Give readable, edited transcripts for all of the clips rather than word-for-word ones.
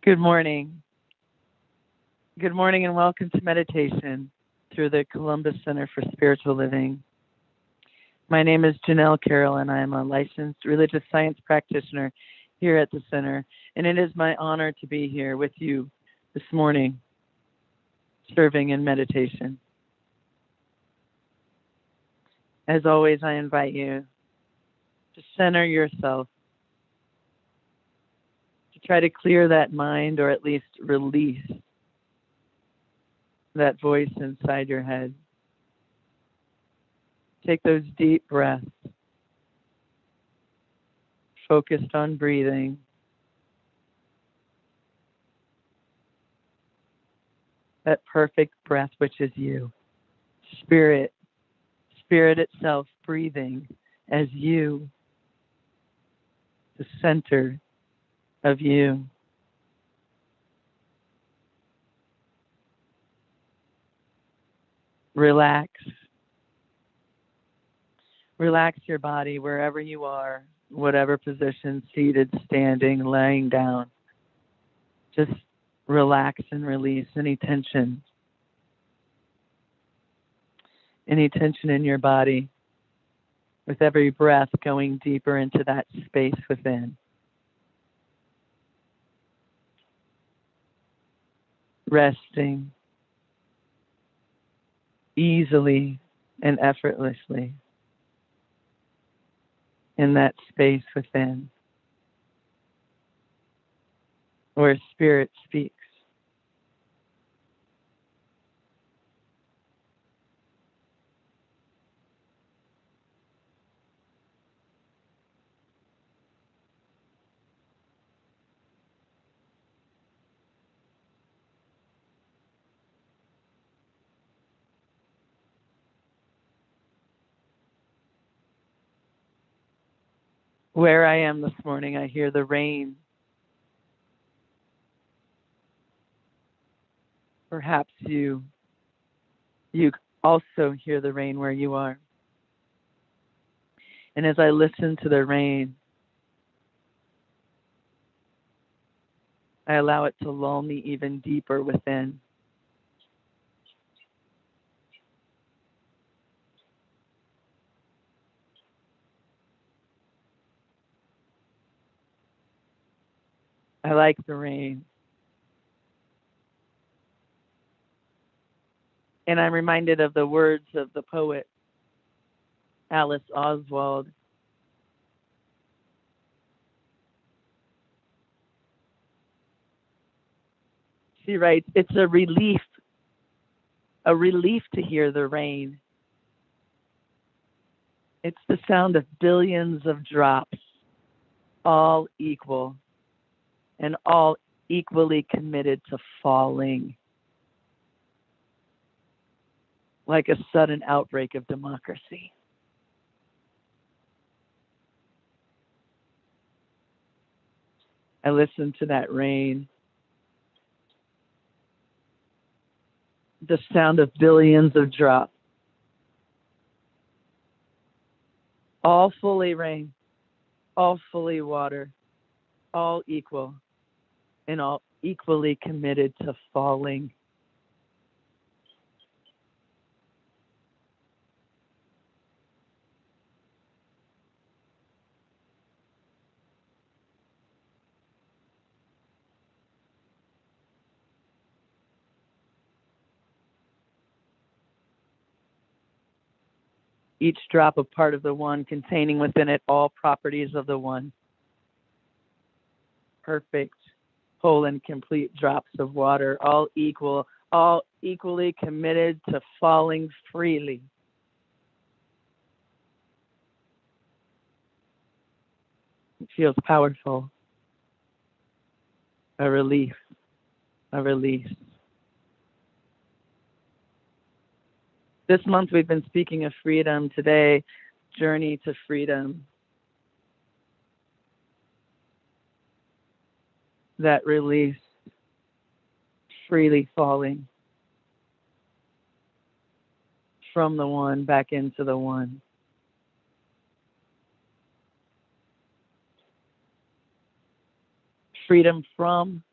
Good morning. Good morning and welcome to meditation through the Columbus Center for Spiritual Living. My name is Janelle Carroll and I am a licensed religious science practitioner here at the center. And it is my honor to be here with you this morning, serving in meditation. As always, I invite you to center yourself, to try to clear that mind or at least release that voice inside your head. Take those deep breaths, focused on breathing. That perfect breath, which is you. Spirit itself breathing as you, the center of you. Relax. Relax your body wherever you are, whatever position, seated, standing, laying down. Just relax and release any tension. Any tension in your body, with every breath going deeper into that space within. Resting easily and effortlessly in that space within where spirit speaks. Where I am this morning, I hear the rain. Perhaps you also hear the rain where you are. And as I listen to the rain, I allow it to lull me even deeper within. I like the rain. And I'm reminded of the words of the poet Alice Oswald. She writes, "It's a relief to hear the rain. It's the sound of billions of drops, all equal and all equally committed to falling, like a sudden outbreak of democracy." I listen to that rain, the sound of billions of drops, all fully rain, all fully water, all equal and all equally committed to falling. Each drop a part of the one, containing within it all properties of the one. Perfect, whole and complete drops of water, all equal, all equally committed to falling freely. It feels powerful. A relief, a release. This month we've been speaking of freedom. Today, journey to freedom. That release, freely falling from the one back into the one. Freedom from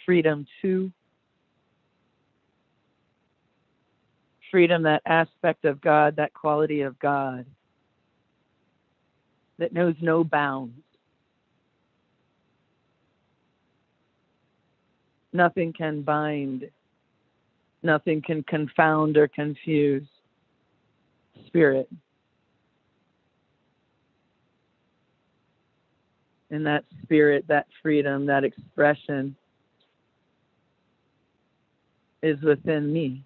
freedom to, freedom, that aspect of God, that quality of God that knows no bounds. Nothing can bind, nothing can confound or confuse. Spirit. And that spirit, that freedom, that expression is within me,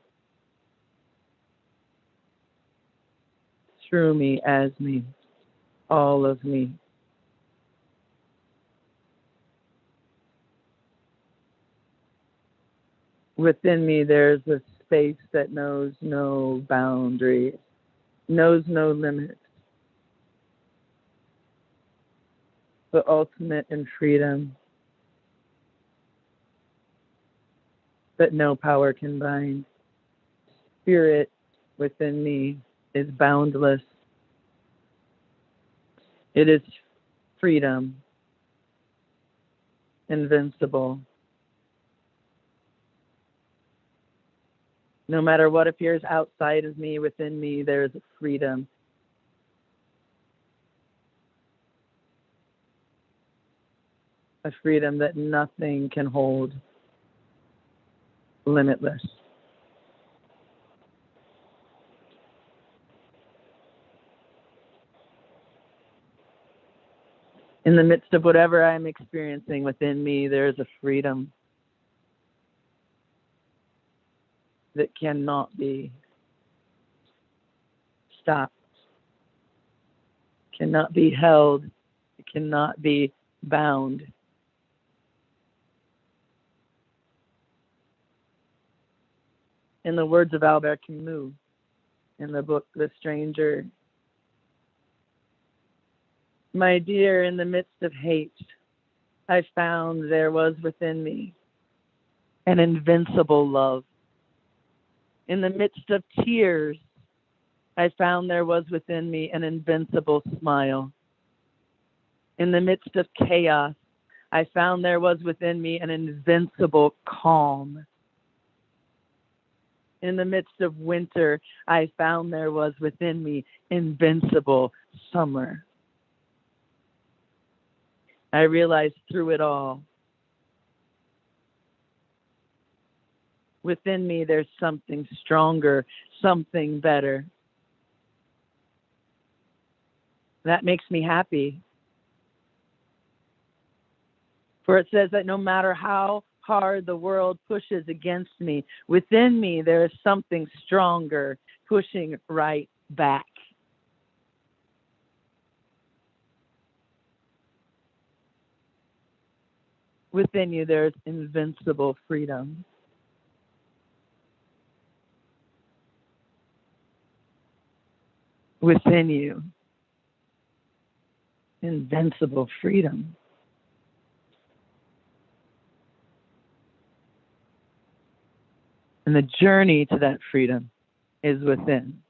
through me, as me, all of me. Within me, there's a space that knows no boundaries, knows no limits, but ultimate in freedom that no power can bind. Spirit within me is boundless. It is freedom, invincible. No matter what appears outside of me, within me, there is a freedom. A freedom that nothing can hold. Limitless. In the midst of whatever I'm experiencing within me, there is a freedom that cannot be stopped, cannot be held, it cannot be bound. In the words of Albert Camus, in the book The Stranger, my dear, in the midst of hate, I found there was within me an invincible love. In the midst of tears, I found there was within me an invincible smile. In the midst of chaos, I found there was within me an invincible calm. In the midst of winter, I found there was within me invincible summer. I realized through it all, within me there's something stronger, something better. That makes me happy. For it says that no matter how hard the world pushes against me, within me there is something stronger pushing right back. Within you there is invincible freedom. Within you, invincible freedom. And the journey to that freedom is within.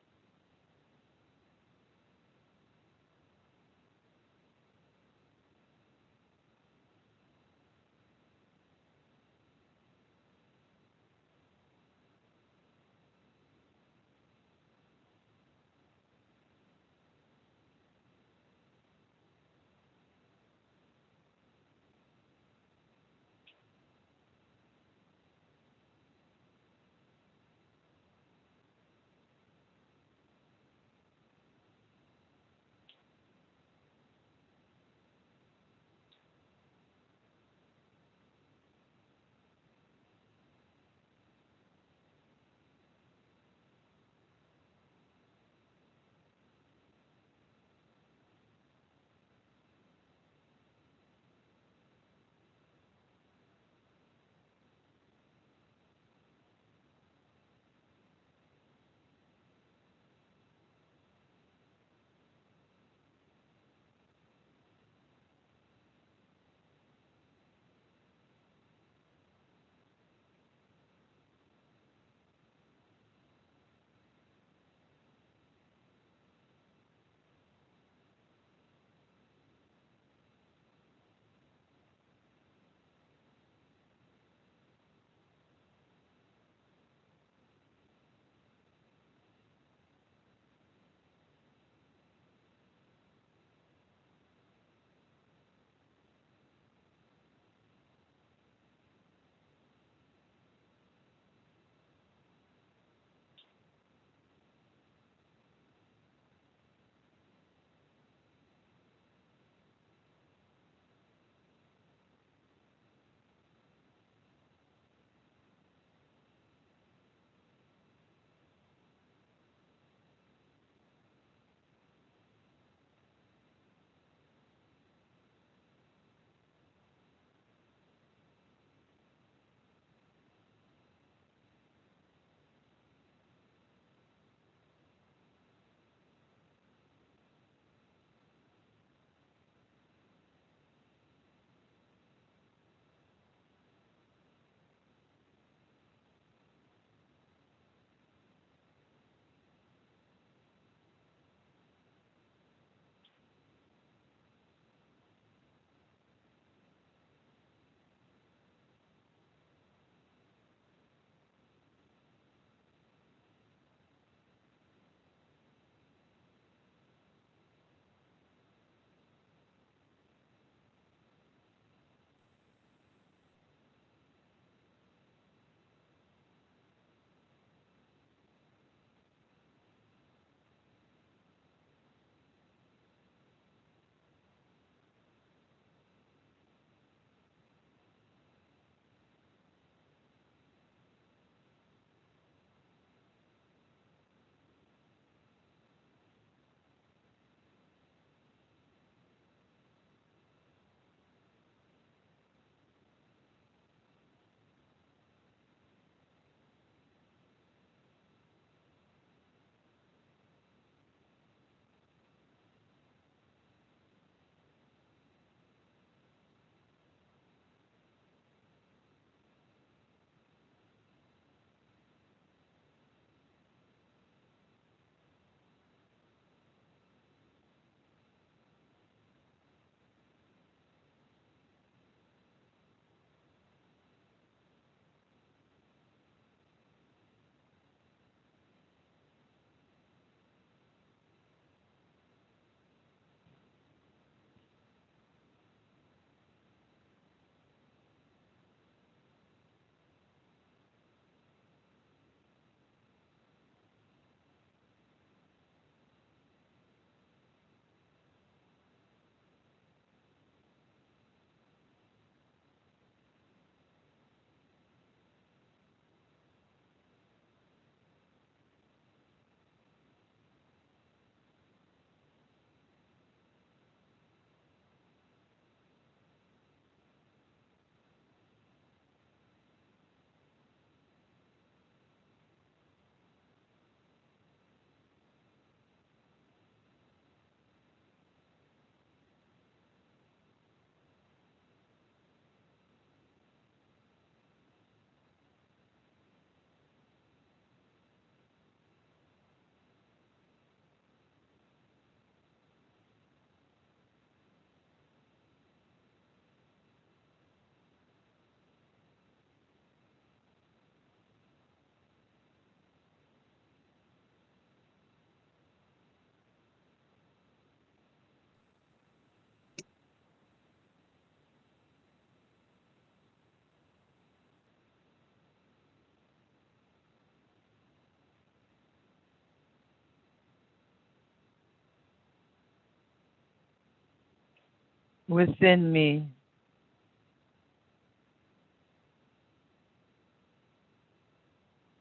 within me,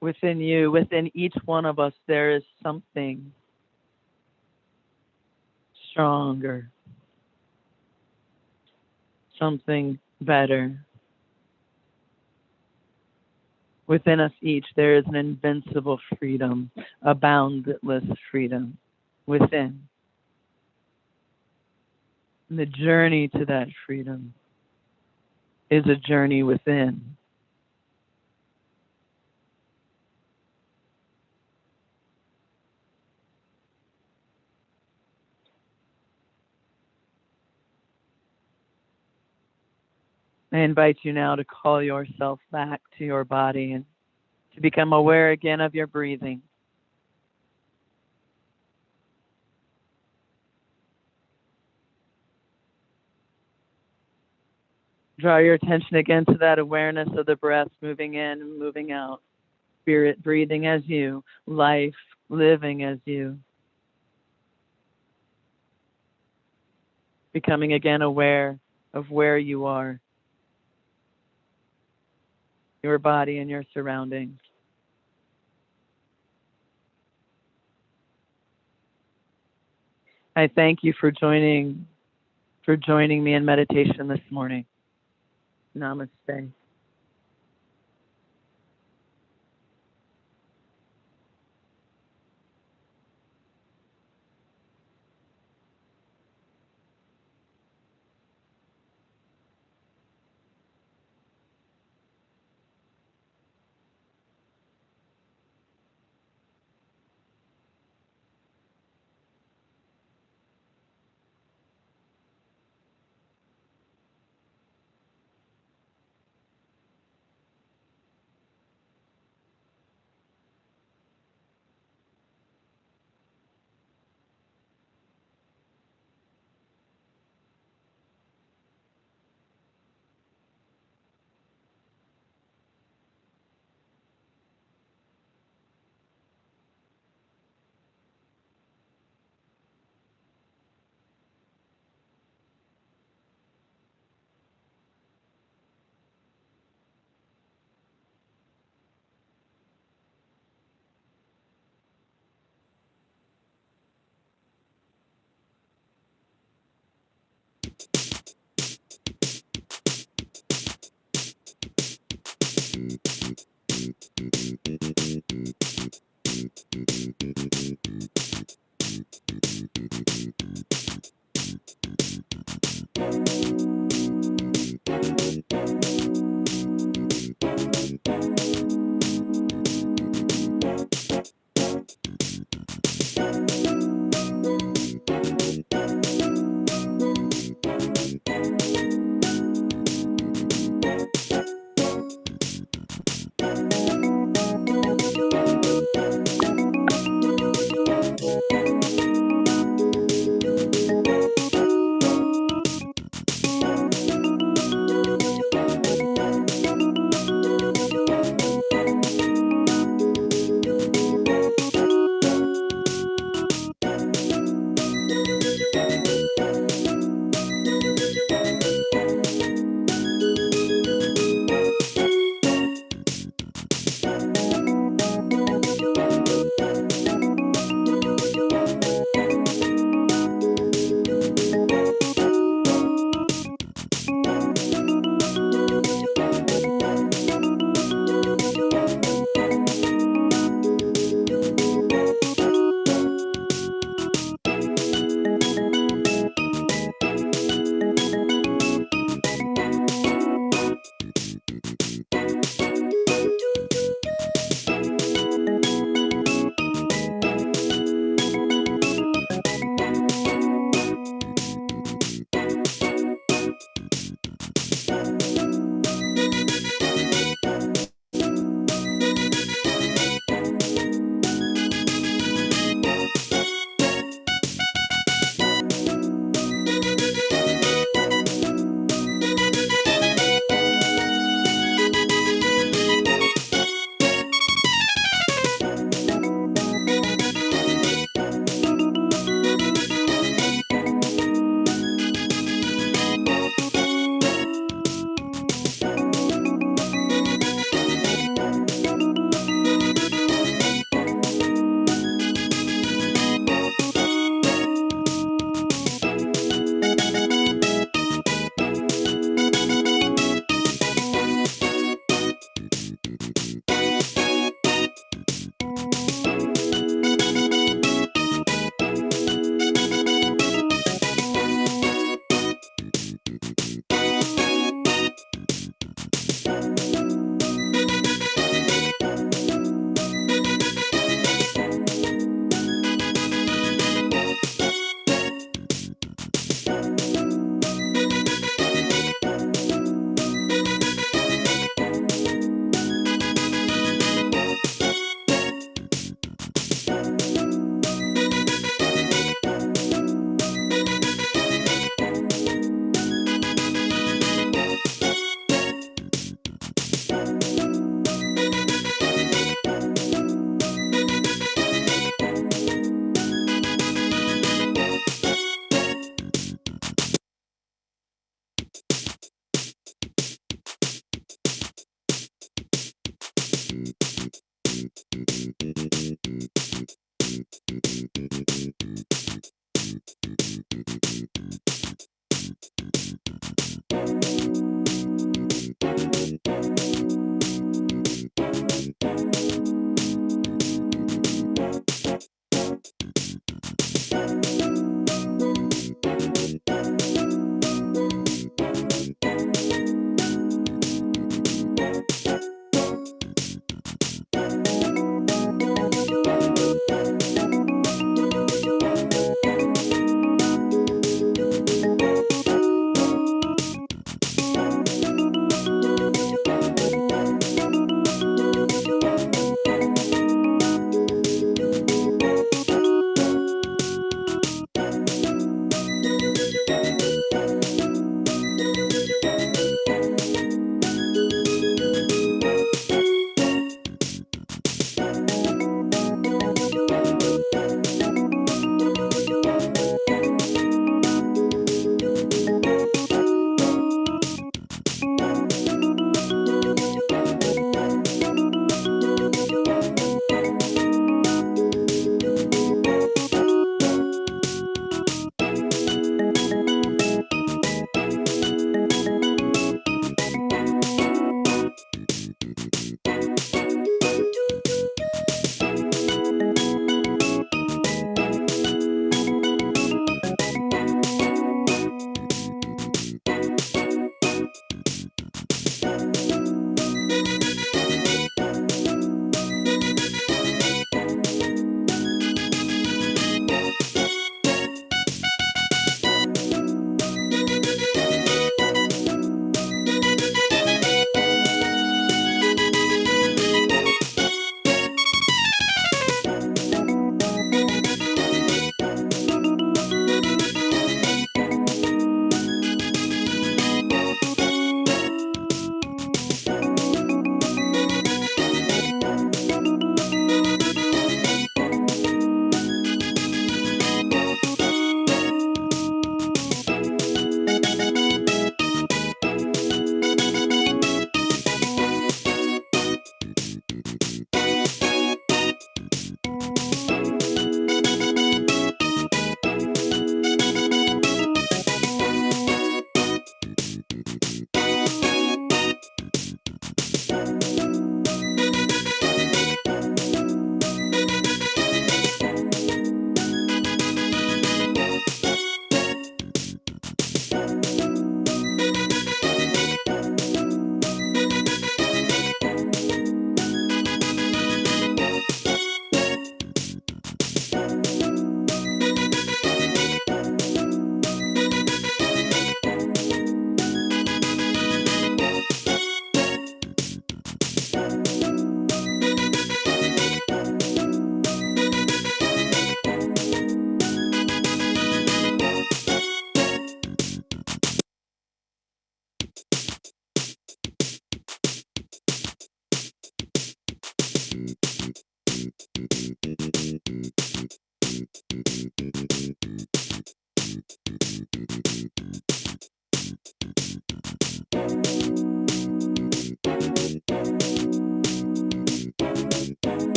within you, within each one of us, there is something stronger, something better. Within us each, there is an invincible freedom, a boundless freedom within. And the journey to that freedom is a journey within. I invite you now to call yourself back to your body and to become aware again of your breathing. Draw your attention again to that awareness of the breath moving in and moving out. Spirit breathing as you, life living as you. Becoming again aware of where you are, your body and your surroundings. I thank you for joining me in meditation this morning. Namaste.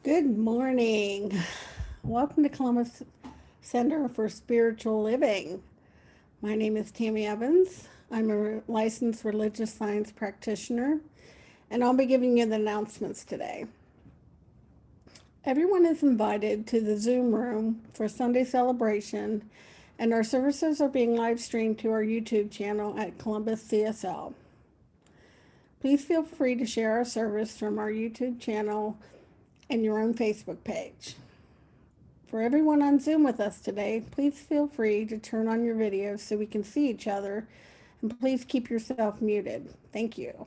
Good morning. Welcome to Columbus Center for Spiritual Living. My name is Tammy Evans. I'm a licensed religious science practitioner, and I'll be giving you the announcements today. Everyone is invited to the Zoom room for Sunday celebration, and our services are being live streamed to our YouTube channel at Columbus CSL. Please feel free to share our service from our YouTube channel and your own Facebook page. For everyone on Zoom with us today, please feel free to turn on your videos so we can see each other, and please keep yourself muted. Thank you.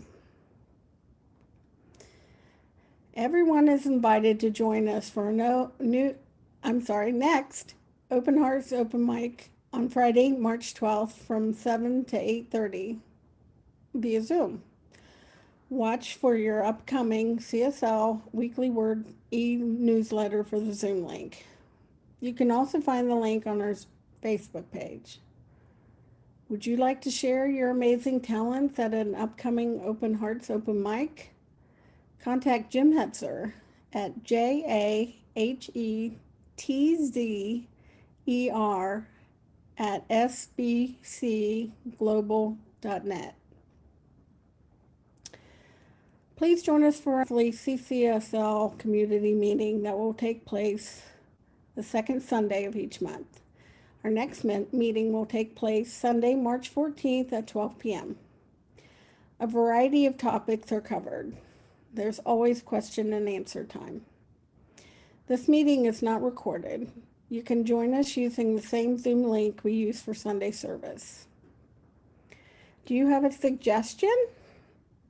Everyone is invited to join us for next Open Hearts Open Mic on Friday, March 12th from 7 to 8:30 via Zoom. Watch for your upcoming CSL Weekly Word e-newsletter for the Zoom link. You can also find the link on our Facebook page. Would you like to share your amazing talents at an upcoming Open Hearts Open Mic? Contact Jim Hetzer at jahetzer@sbcglobal.net. Please join us for our CCSL community meeting that will take place the second Sunday of each month. Our next meeting will take place Sunday, March 14th at 12 p.m. A variety of topics are covered. There's always question and answer time. This meeting is not recorded. You can join us using the same Zoom link we use for Sunday service. Do you have a suggestion?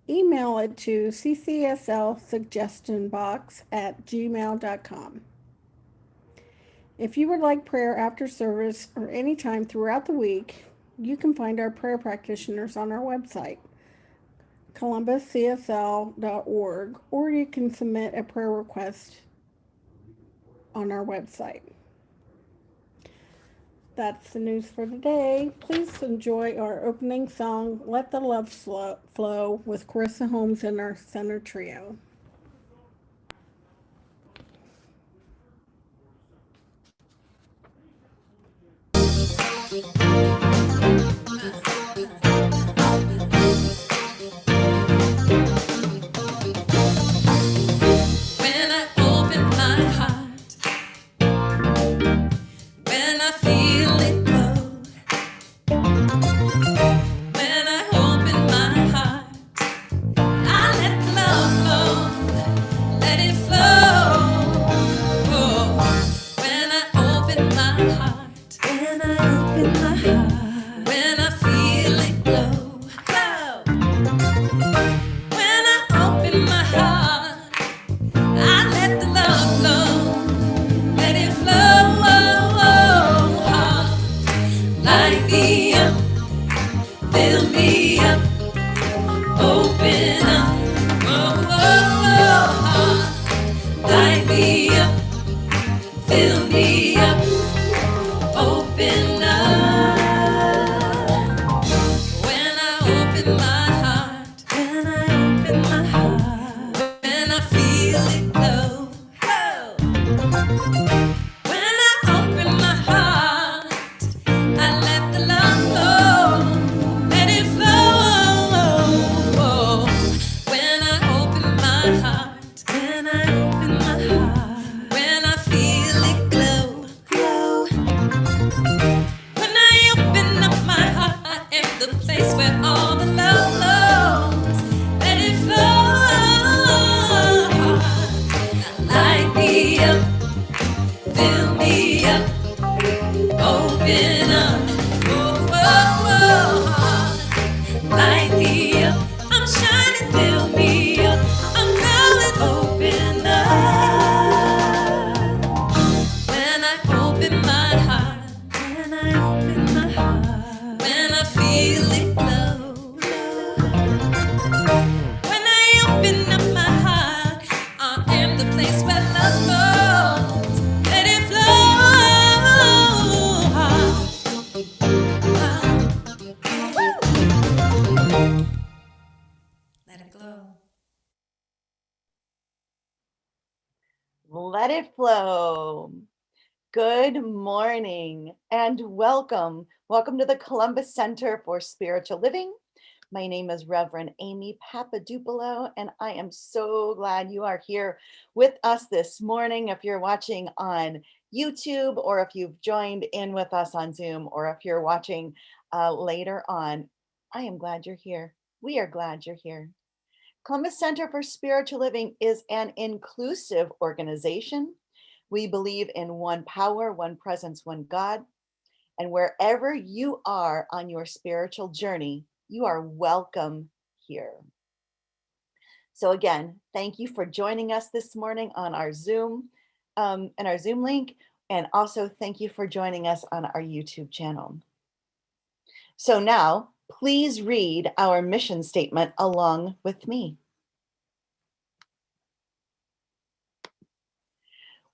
Email it to ccslsuggestionbox@gmail.com. If you would like prayer after service or anytime throughout the week, you can find our prayer practitioners on our website, columbuscsl.org, or you can submit a prayer request on our website. That's the news for today. Please enjoy our opening song, Let the Love Flow, with Carissa Holmes and our center trio. Let it flow. Good morning and welcome. Welcome to the Columbus Center for Spiritual Living. My name is Rev Ami Papadopulo, and I am so glad you are here with us this morning. If you're watching on YouTube, or if you've joined in with us on Zoom, or if you're watching later on, I am glad you're here. We are glad you're here. Columbus Center for Spiritual Living is an inclusive organization. We believe in one power, one presence, one God. And wherever you are on your spiritual journey, you are welcome here. So again, thank you for joining us this morning on our Zoom and our Zoom link. And also thank you for joining us on our YouTube channel. So now, please read our mission statement along with me.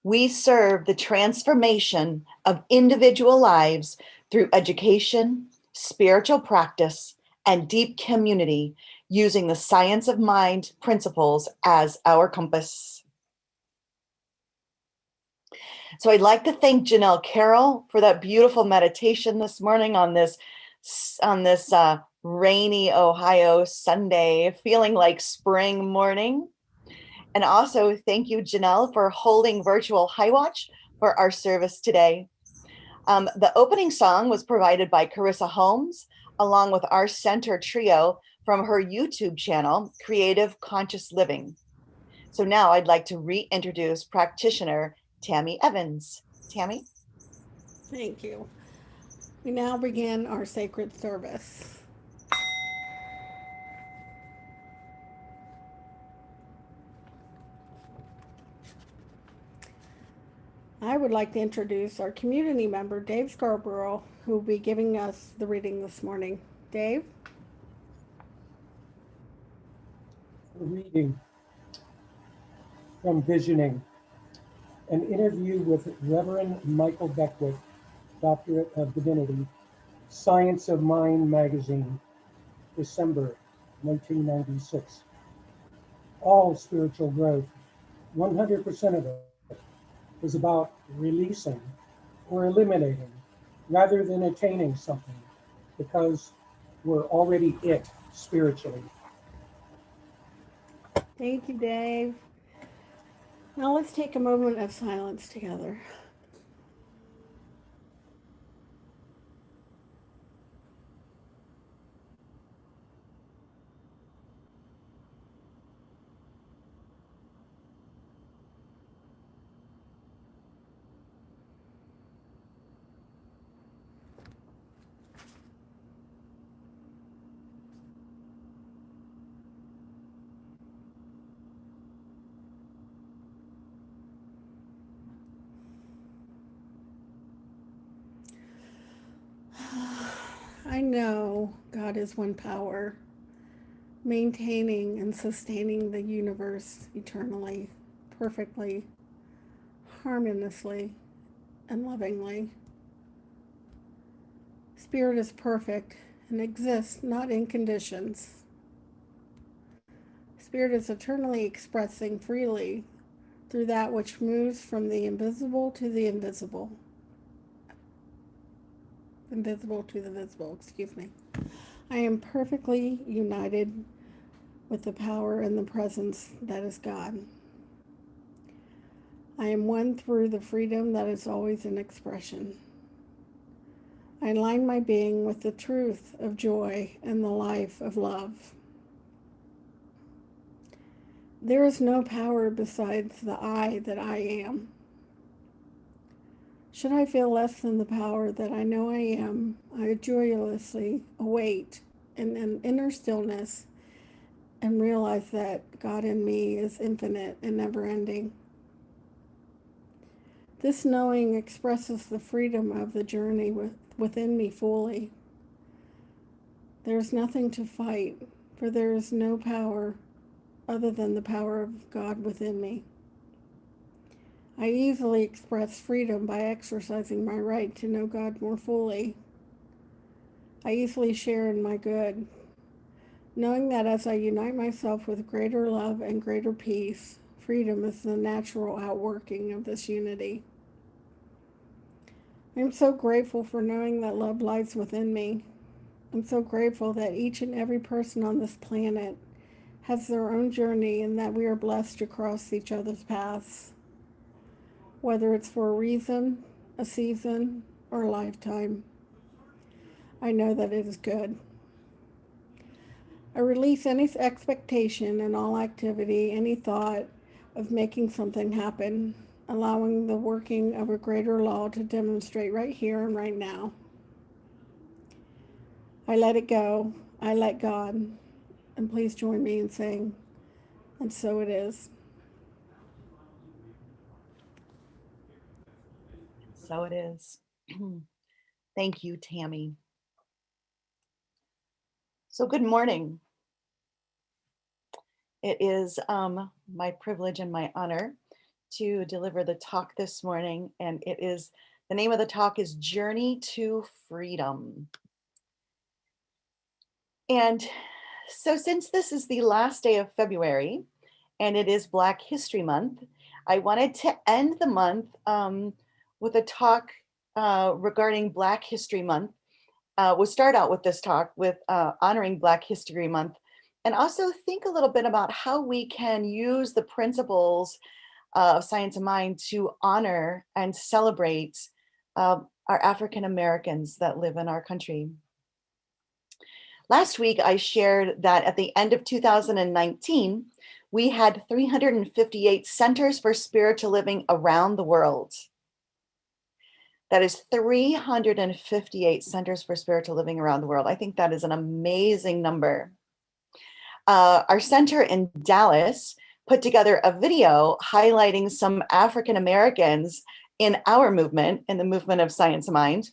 We serve the transformation of individual lives through education, spiritual practice, and deep community using the science of mind principles as our compass. So I'd like to thank Janelle Carroll for that beautiful meditation this morning on this rainy Ohio Sunday, feeling like spring morning. And also thank you, Janelle, for holding virtual High Watch for our service today. The opening song was provided by Carissa Holmes, along with our center trio from her YouTube channel, Creative Conscious Living. So now I'd like to reintroduce practitioner Tammy Evans. Tammy? Thank you. We now begin our sacred service. I would like to introduce our community member, Dave Scarbrough, who will be giving us the reading this morning. Dave? Reading from Visioning, an interview with Reverend Michael Beckwith, Doctorate of Divinity, Science of Mind magazine, December 1996. All spiritual growth, 100% of it, is about releasing or eliminating rather than attaining something, because we're already it spiritually. Thank you, Dave. Now let's take a moment of silence together. I know God is one power, maintaining and sustaining the universe eternally, perfectly, harmoniously, and lovingly. Spirit is perfect and exists not in conditions. Spirit is eternally expressing freely through that which moves from the invisible to the invisible. Invisible to the visible, excuse me. I am perfectly united with the power and the presence that is God. I am one through the freedom that is always in expression. I align my being with the truth of joy and the life of love. There is no power besides the I that I am. Should I feel less than the power that I know I am, I joyously await in an inner stillness and realize that God in me is infinite and never-ending. This knowing expresses the freedom of the journey within me fully. There is nothing to fight, for there is no power other than the power of God within me. I easily express freedom by exercising my right to know God more fully. I easily share in my good, knowing that as I unite myself with greater love and greater peace, Freedom is the natural outworking of this unity. I'm so grateful for knowing that love lies within me. I'm so grateful that each and every person on this planet has their own journey and that we are blessed to cross each other's paths, whether it's for a reason, a season, or a lifetime. I know that it is good. I release any expectation and all activity, any thought of making something happen, allowing the working of a greater law to demonstrate right here and right now. I let it go. I let God. And please join me in saying, and so it is. So it is. Thank you, Tammy. So good morning. It is my privilege and my honor to deliver the talk this morning, and the name of the talk is Journey to Freedom. And so since this is the last day of February and it is Black History Month, I wanted to end the month with a talk regarding Black History Month. We'll start out with this talk with honoring Black History Month, and also think a little bit about how we can use the principles of science of mind to honor and celebrate our African Americans that live in our country. Last week, I shared that at the end of 2019, we had 358 centers for spiritual living around the world. That is 358 centers for spiritual living around the world. I think that is an amazing number. Our center in Dallas put together a video highlighting some African Americans in our movement, in the movement of Science of Mind.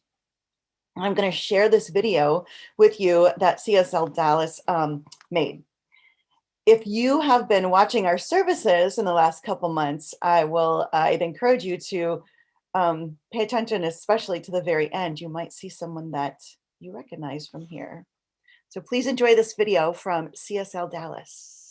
I'm going to share this video with you that CSL Dallas made. If you have been watching our services in the last couple months, I'd encourage you to pay attention, especially to the very end. You might see someone that you recognize from here. So please enjoy this video from CSL Dallas.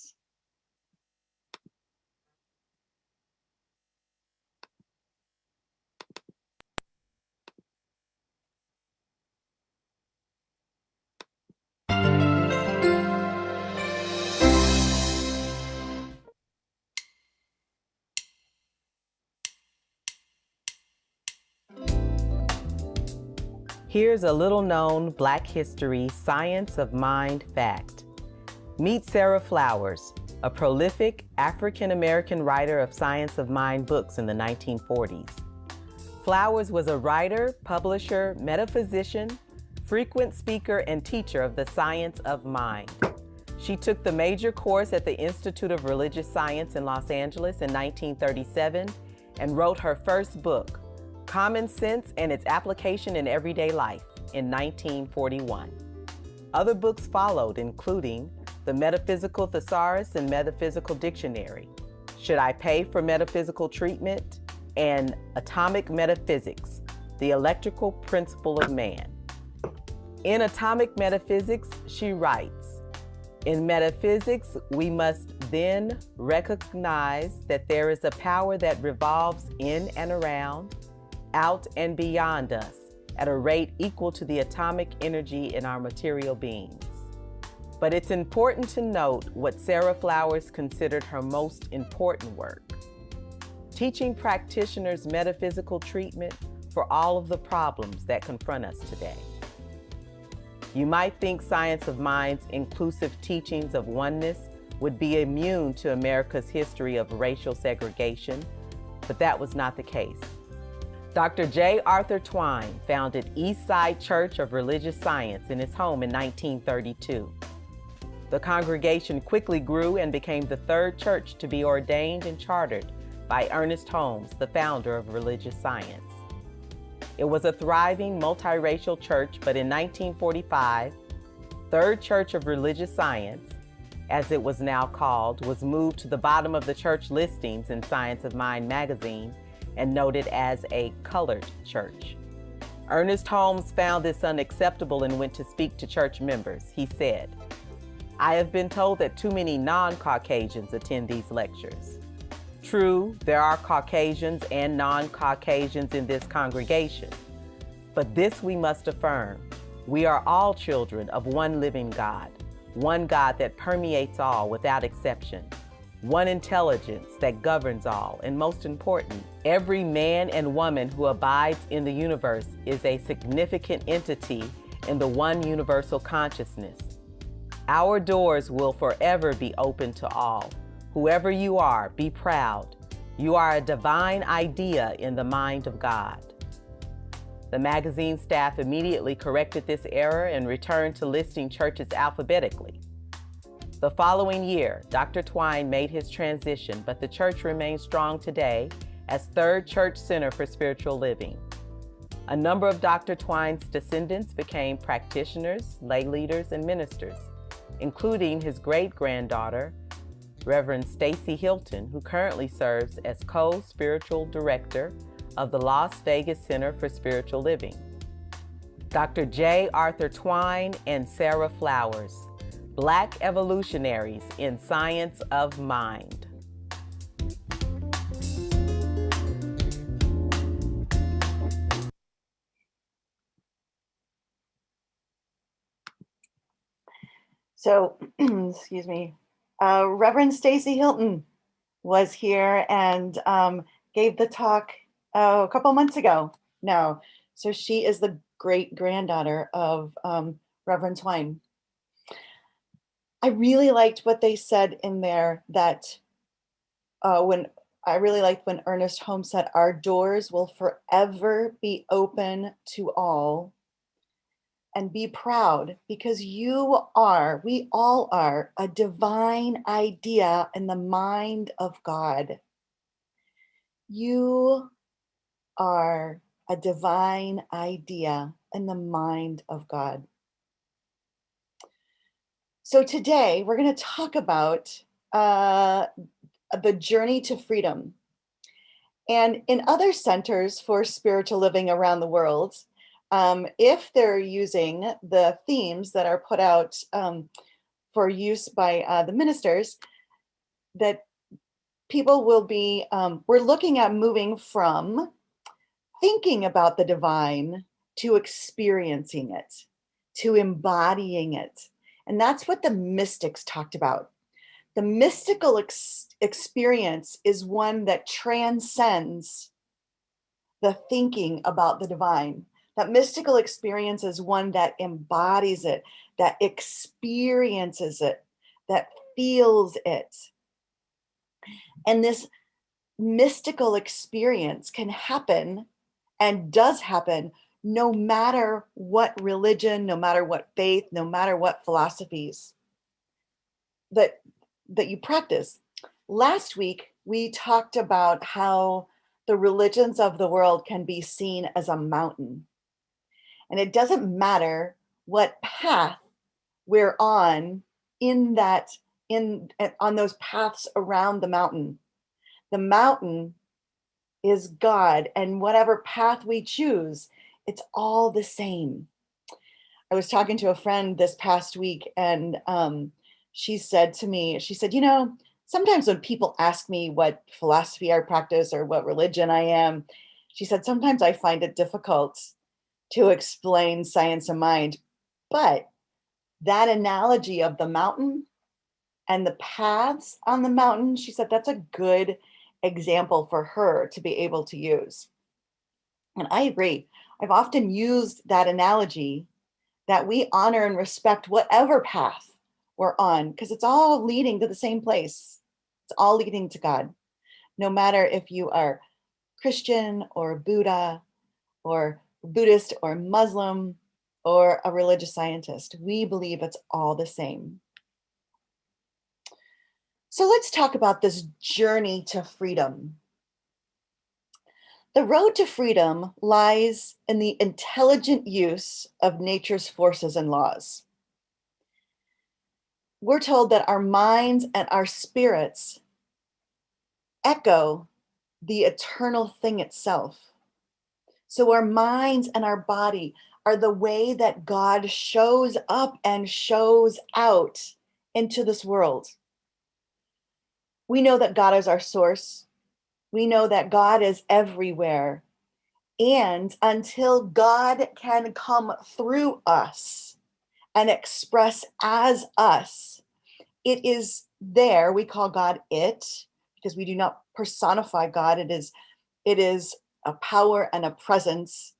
Here's a little known Black history science of mind fact. Meet Sarah Flowers, a prolific African-American writer of science of mind books in the 1940s. Flowers was a writer, publisher, metaphysician, frequent speaker, and teacher of the science of mind. She took the major course at the Institute of Religious Science in Los Angeles in 1937 and wrote her first book, Common Sense and Its Application in Everyday Life, in 1941. Other books followed, including The Metaphysical Thesaurus and Metaphysical Dictionary, Should I Pay for Metaphysical Treatment, and Atomic Metaphysics, The Electrical Principle of Man. In Atomic Metaphysics, she writes, "In metaphysics, we must then recognize that there is a power that revolves in and around, out and beyond us at a rate equal to the atomic energy in our material beings." But it's important to note what Sarah Flowers considered her most important work: teaching practitioners metaphysical treatment for all of the problems that confront us today. You might think Science of Mind's inclusive teachings of oneness would be immune to America's history of racial segregation, but that was not the case. Dr. J. Arthur Twine founded Eastside Church of Religious Science in his home in 1932. The congregation quickly grew and became the third church to be ordained and chartered by Ernest Holmes, the founder of religious science. It was a thriving multiracial church, but in 1945, Third Church of Religious Science, as it was now called, was moved to the bottom of the church listings in Science of Mind magazine and noted as a colored church. Ernest Holmes found this unacceptable and went to speak to church members. He said, "I have been told that too many non-Caucasians attend these lectures. True, there are Caucasians and non-Caucasians in this congregation, but this we must affirm. We are all children of one living God, one God that permeates all without exception, one intelligence that governs all, and most important, every man and woman who abides in the universe is a significant entity in the one universal consciousness. Our doors will forever be open to all. Whoever you are, be proud. You are a divine idea in the mind of God. The magazine staff immediately corrected this error and returned to listing churches alphabetically. The following year, Dr. Twine made his transition, but the church remains strong today as Third Church Center for Spiritual Living. A number of Dr. Twine's descendants became practitioners, lay leaders, and ministers, including his great-granddaughter, Reverend Stacy Hilton, who currently serves as co-spiritual director of the Las Vegas Center for Spiritual Living. Dr. J. Arthur Twine and Sarah Flowers, Black evolutionaries in science of mind. So, excuse me, Reverend Stacy Hilton was here and gave the talk a couple months ago now. So she is the great granddaughter of Reverend Twine. I really liked what they said in there that when Ernest Holmes said, our doors will forever be open to all, and be proud because we all are a divine idea in the mind of God. You are a divine idea in the mind of God. So today we're going to talk about the journey to freedom. And in other centers for spiritual living around the world, if they're using the themes that are put out for use by the ministers, that people will be, we're looking at moving from thinking about the divine to experiencing it, to embodying it. And that's what the mystics talked about. The mystical experience is one that transcends the thinking about the divine. That mystical experience is one that embodies it, that experiences it, that feels it. And this mystical experience can happen and does happen no matter what religion, no matter what faith, no matter what philosophies that you practice. Last week, we talked about how the religions of the world can be seen as a mountain. And it doesn't matter what path we're on on those paths around the mountain. The mountain is God, and whatever path we choose, it's all the same. I was talking to a friend this past week, and she said to me, sometimes when people ask me what philosophy I practice or what religion I am, she said, sometimes I find it difficult to explain science of mind. But that analogy of the mountain and the paths on the mountain, she said, that's a good example for her to be able to use. And I agree. I've often used that analogy that we honor and respect whatever path we're on, because it's all leading to the same place. It's all leading to God. No matter if you are Christian or Buddha or Buddhist or Muslim or a religious scientist, we believe it's all the same. So let's talk about this journey to freedom. The road to freedom lies in the intelligent use of nature's forces and laws. We're told that our minds and our spirits echo the eternal thing itself. So our minds and our body are the way that God shows up and shows out into this world. We know that God is our source. We know that God is everywhere. And until God can come through us and express as us, it is there. We call God it, because we do not personify God. It is a power and a presence.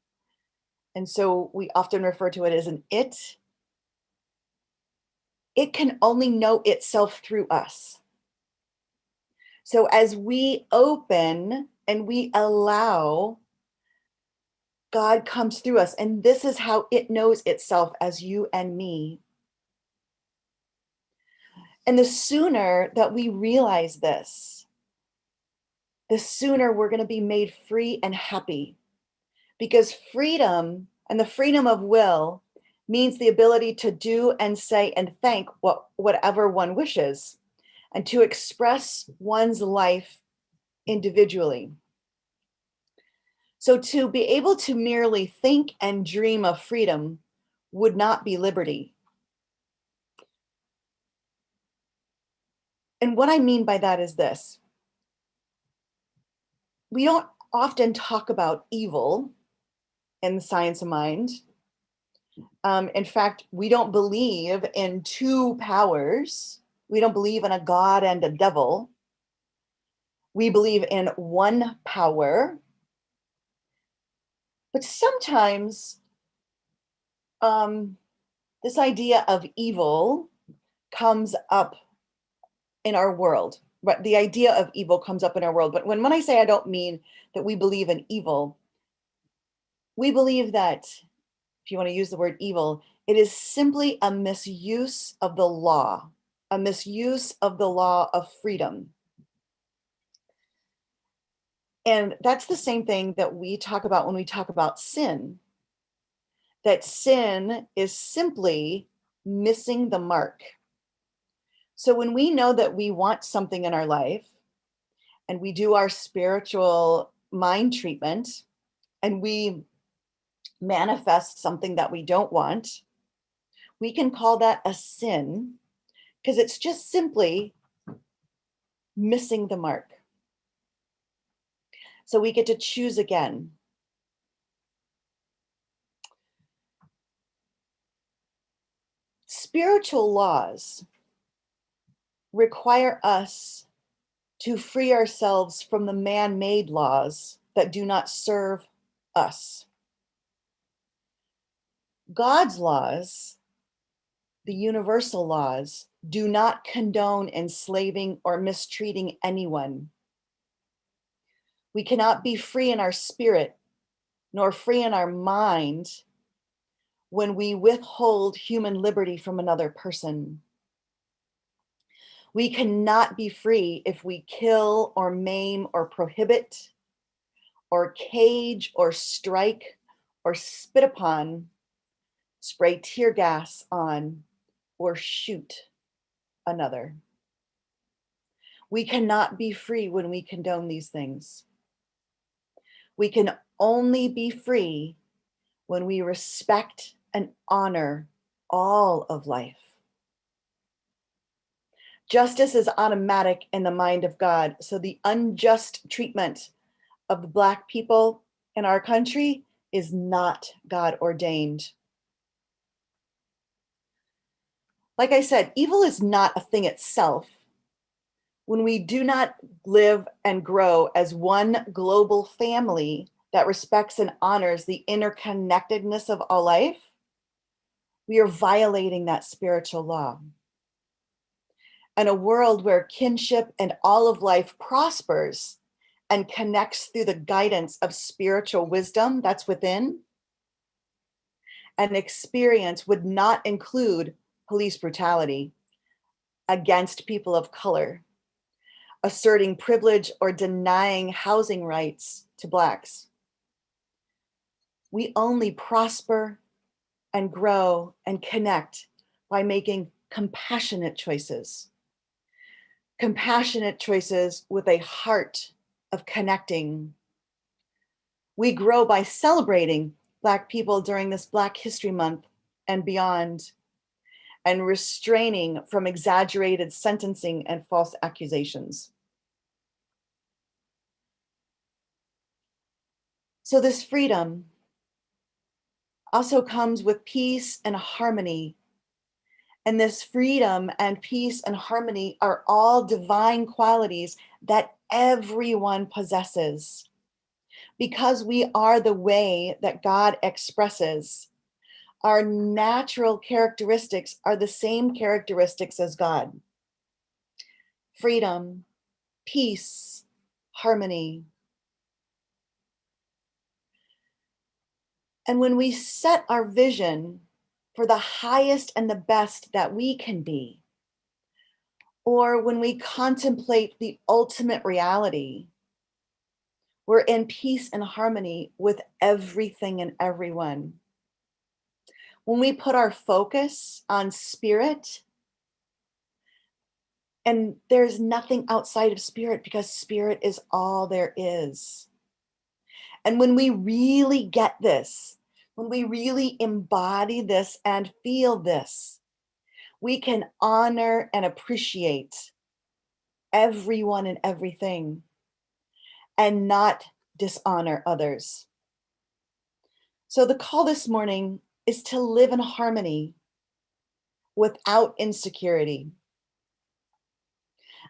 And so we often refer to it as an it. It can only know itself through us. So as we open and we allow, God comes through us. And this is how it knows itself as you and me. And the sooner that we realize this, the sooner we're going to be made free and happy. Because freedom and the freedom of will means the ability to do and say and think whatever one wishes, and to express one's life individually. So to be able to merely think and dream of freedom would not be liberty. And what I mean by that is this. We don't often talk about evil in the science of mind. In fact, we don't believe in two powers. We don't believe in a God and a devil. We believe in one power. But sometimes this idea of evil comes up in our world. Right? The idea of evil comes up in our world. But when I say I don't mean that we believe in evil, we believe that, if you want to use the word evil, it is simply a misuse of the law, a misuse of the law of freedom. And that's the same thing that we talk about when we talk about sin, that sin is simply missing the mark. So when we know that we want something in our life and we do our spiritual mind treatment and we manifest something that we don't want, we can call that a sin because it's just simply missing the mark. So we get to choose again. Spiritual laws require us to free ourselves from the man-made laws that do not serve us. God's laws, the universal laws, do not condone enslaving or mistreating anyone. We cannot be free in our spirit nor free in our mind when we withhold human liberty from another person. We cannot be free if we kill or maim or prohibit or cage or strike or spit upon, spray tear gas on, or shoot another. We cannot be free when we condone these things. We can only be free when we respect and honor all of life. Justice is automatic in the mind of God, so the unjust treatment of the Black people in our country is not God ordained. Like I said, evil is not a thing itself. When we do not live and grow as one global family that respects and honors the interconnectedness of all life, we are violating that spiritual law. In a world where kinship and all of life prospers and connects through the guidance of spiritual wisdom that's within, an experience would not include police brutality against people of color, asserting privilege or denying housing rights to Blacks. We only prosper and grow and connect by making compassionate choices with a heart of connecting. We grow by celebrating Black people during this Black History Month and beyond, and restraining from exaggerated sentencing and false accusations. So this freedom also comes with peace and harmony. And this freedom and peace and harmony are all divine qualities that everyone possesses. Because we are the way that God expresses, our natural characteristics are the same characteristics as God. Freedom, peace, harmony. And when we set our vision for the highest and the best that we can be, or when we contemplate the ultimate reality, we're in peace and harmony with everything and everyone. When we put our focus on spirit, and there's nothing outside of spirit because spirit is all there is. And when we really get this, when we really embody this and feel this, we can honor and appreciate everyone and everything and not dishonor others. So the call this morning is to live in harmony without insecurity.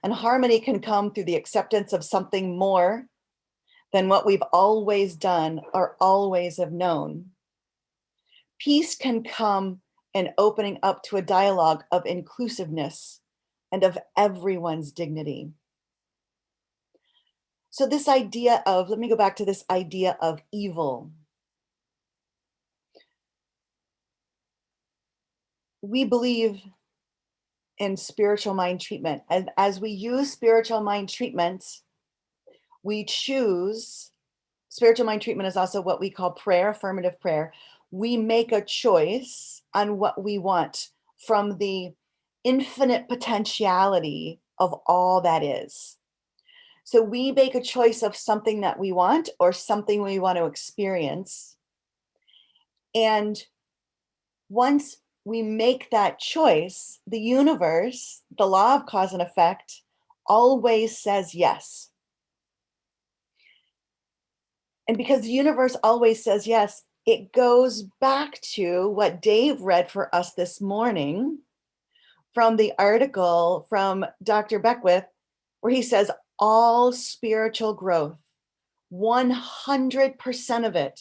And harmony can come through the acceptance of something more than what we've always done or always have known. Peace can come in opening up to a dialogue of inclusiveness and of everyone's dignity. So this idea of, let me go back to this idea of evil. We believe in spiritual mind treatment. And as we use spiritual mind treatment, we choose, spiritual mind treatment is also what we call prayer, affirmative prayer. We make a choice on what we want from the infinite potentiality of all that is. So we make a choice of something that we want or something we want to experience. And once we make that choice, the universe, the law of cause and effect, always says yes. And because the universe always says yes, it goes back to what Dave read for us this morning from the article from Dr. Beckwith, where he says all spiritual growth, 100% of it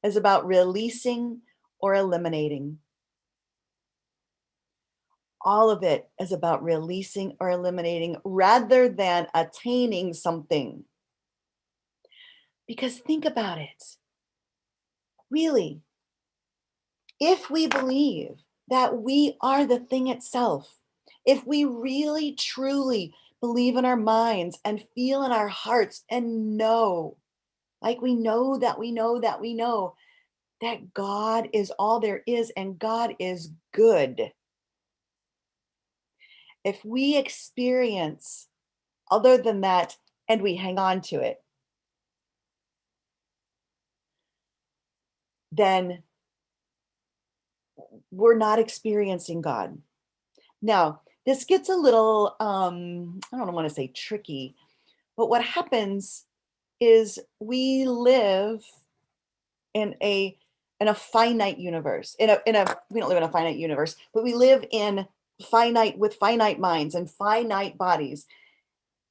is about releasing or eliminating. All of it is about releasing or eliminating rather than attaining something. Because think about it. Really, if we believe that we are the thing itself, if we really truly believe in our minds and feel in our hearts and know, like we know that we know that we know that God is all there is and God is good. If we experience other than that and we hang on to it, then we're not experiencing God. Now, this gets a little, I don't want to say tricky, but what happens is we live in a finite universe. We don't live in a finite universe, but we live in finite with finite minds and finite bodies.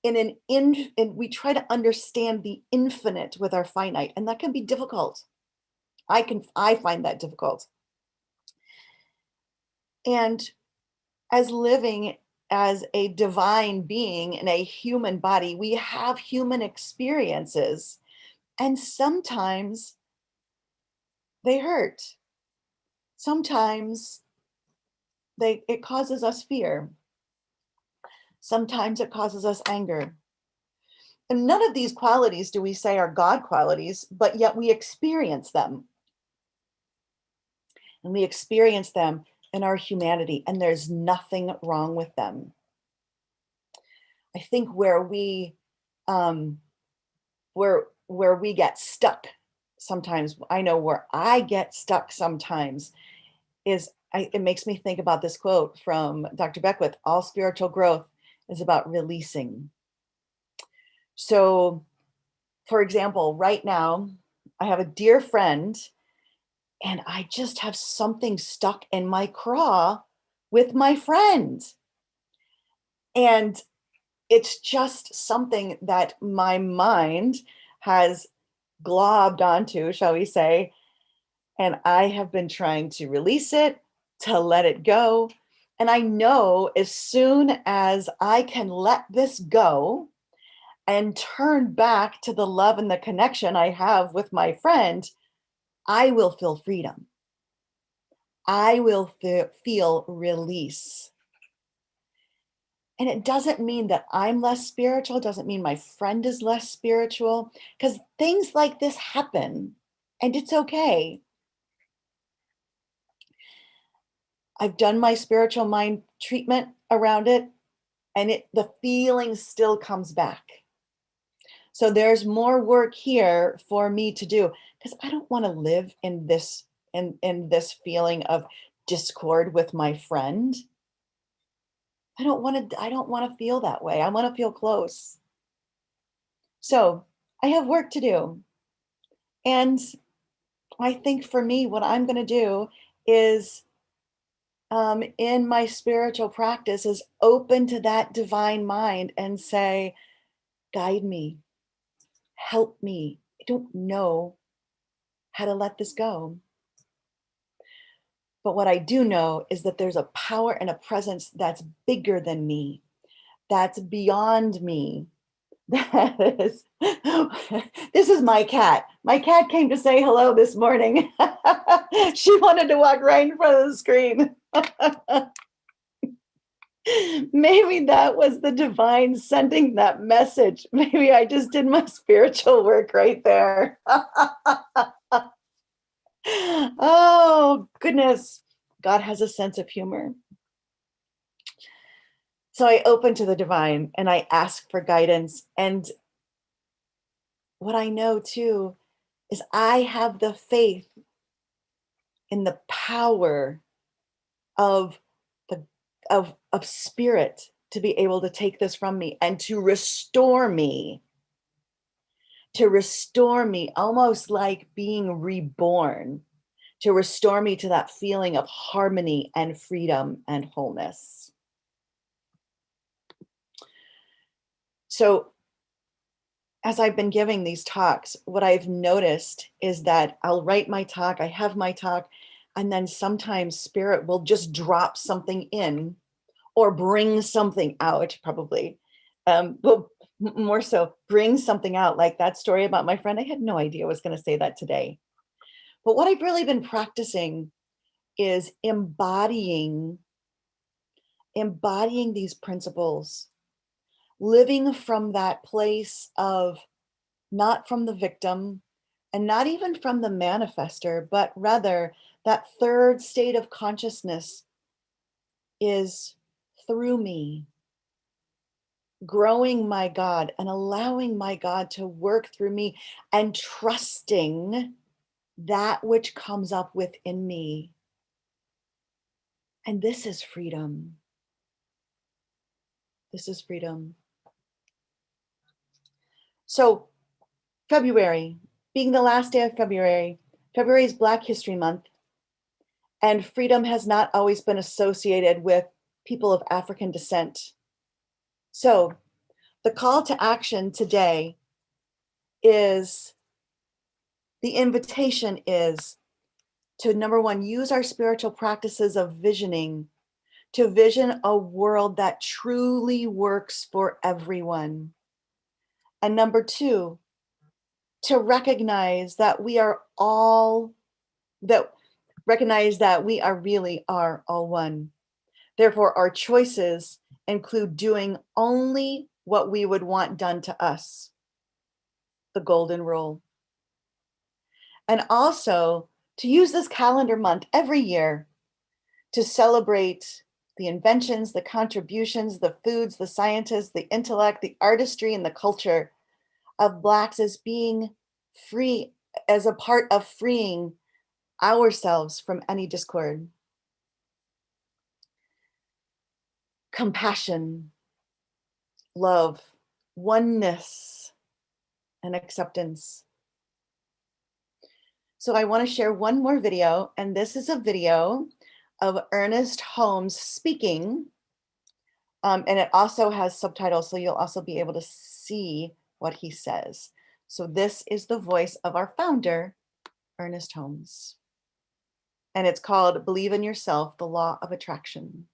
And we try to understand the infinite with our finite, and that can be difficult. I find that difficult. And as living as a divine being in a human body, we have human experiences, and sometimes they hurt. Sometimes it causes us fear. Sometimes it causes us anger. And none of these qualities do we say are God qualities, but yet we experience them. And we experience them in our humanity, and there's nothing wrong with them. I think where we get stuck sometimes, I know where I get stuck sometimes is it makes me think about this quote from Dr. Beckwith: all spiritual growth is about releasing. So, for example, right now, I have a dear friend, and I just have something stuck in my craw with my friend. And it's just something that my mind has globbed onto, shall we say. And I have been trying to release it, to let it go. And I know as soon as I can let this go and turn back to the love and the connection I have with my friend, I will feel freedom. I will feel release. And it doesn't mean that I'm less spiritual, doesn't mean my friend is less spiritual, because things like this happen and it's okay. I've done my spiritual mind treatment around it, and the feeling still comes back. So there's more work here for me to do, because I don't want to live in this in this feeling of discord with my friend. I don't want to feel that way. I want to feel close. So I have work to do. And I think for me, what I'm going to do is in my spiritual practice is open to that divine mind and say, guide me, help me. I don't know how to let this go. But what I do know is that there's a power and a presence that's bigger than me, that's beyond me. That is, this is my cat. My cat came to say hello this morning. She wanted to walk right in front of the screen. Maybe that was the divine sending that message. Maybe I just did my spiritual work right there. Oh, goodness. God has a sense of humor. So I open to the divine and I ask for guidance. And what I know too is I have the faith in the power of of spirit to be able to take this from me and to restore me almost like being reborn, to restore me to that feeling of harmony and freedom and wholeness. So as I've been giving these talks, what I've noticed is that I'll write my talk, I have my talk, and then sometimes spirit will just drop something in or bring something out, probably. Well, more so, bring something out, like that story about my friend. I had no idea I was going to say that today. But what I've really been practicing is embodying these principles, living from that place of not from the victim and not even from the manifester, but rather that third state of consciousness is through me, growing my God and allowing my God to work through me and trusting that which comes up within me. And this is freedom. This is freedom. So February, being the last day of February, February is Black History Month, and freedom has not always been associated with people of African descent. So the call to action today is, the invitation is to, number one, use our spiritual practices of visioning to vision a world that truly works for everyone. And number two, to recognize that we are all, that recognize that we are really are all one. Therefore, our choices include doing only what we would want done to us, the golden rule. And also to use this calendar month every year to celebrate the inventions, the contributions, the foods, the scientists, the intellect, the artistry, and the culture of Blacks as being free, as a part of freeing ourselves from any discord. Compassion, love, oneness, and acceptance. So I want to share one more video, and this is a video of Ernest Holmes speaking, and it also has subtitles, so you'll also be able to see what he says. So this is the voice of our founder, Ernest Holmes, and it's called Believe in Yourself, the Law of Attraction.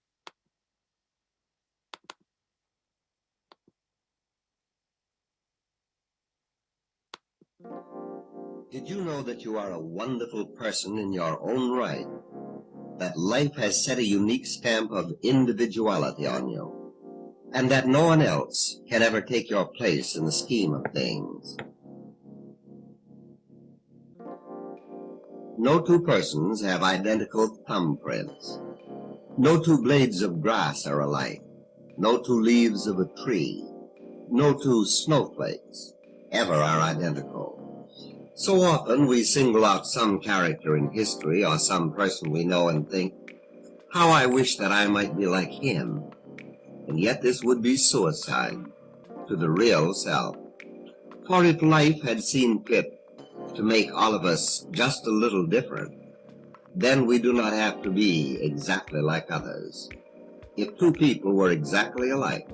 Did you know that you are a wonderful person in your own right? That life has set a unique stamp of individuality on you, and that no one else can ever take your place in the scheme of things. No two persons have identical thumbprints. No two blades of grass are alike. No two leaves of a tree. No two snowflakes ever are identical. So often we single out some character in history or some person we know and think, how I wish that I might be like him. And yet this would be suicide to the real self. For if life had seen fit to make all of us just a little different, then we do not have to be exactly like others. If two people were exactly alike,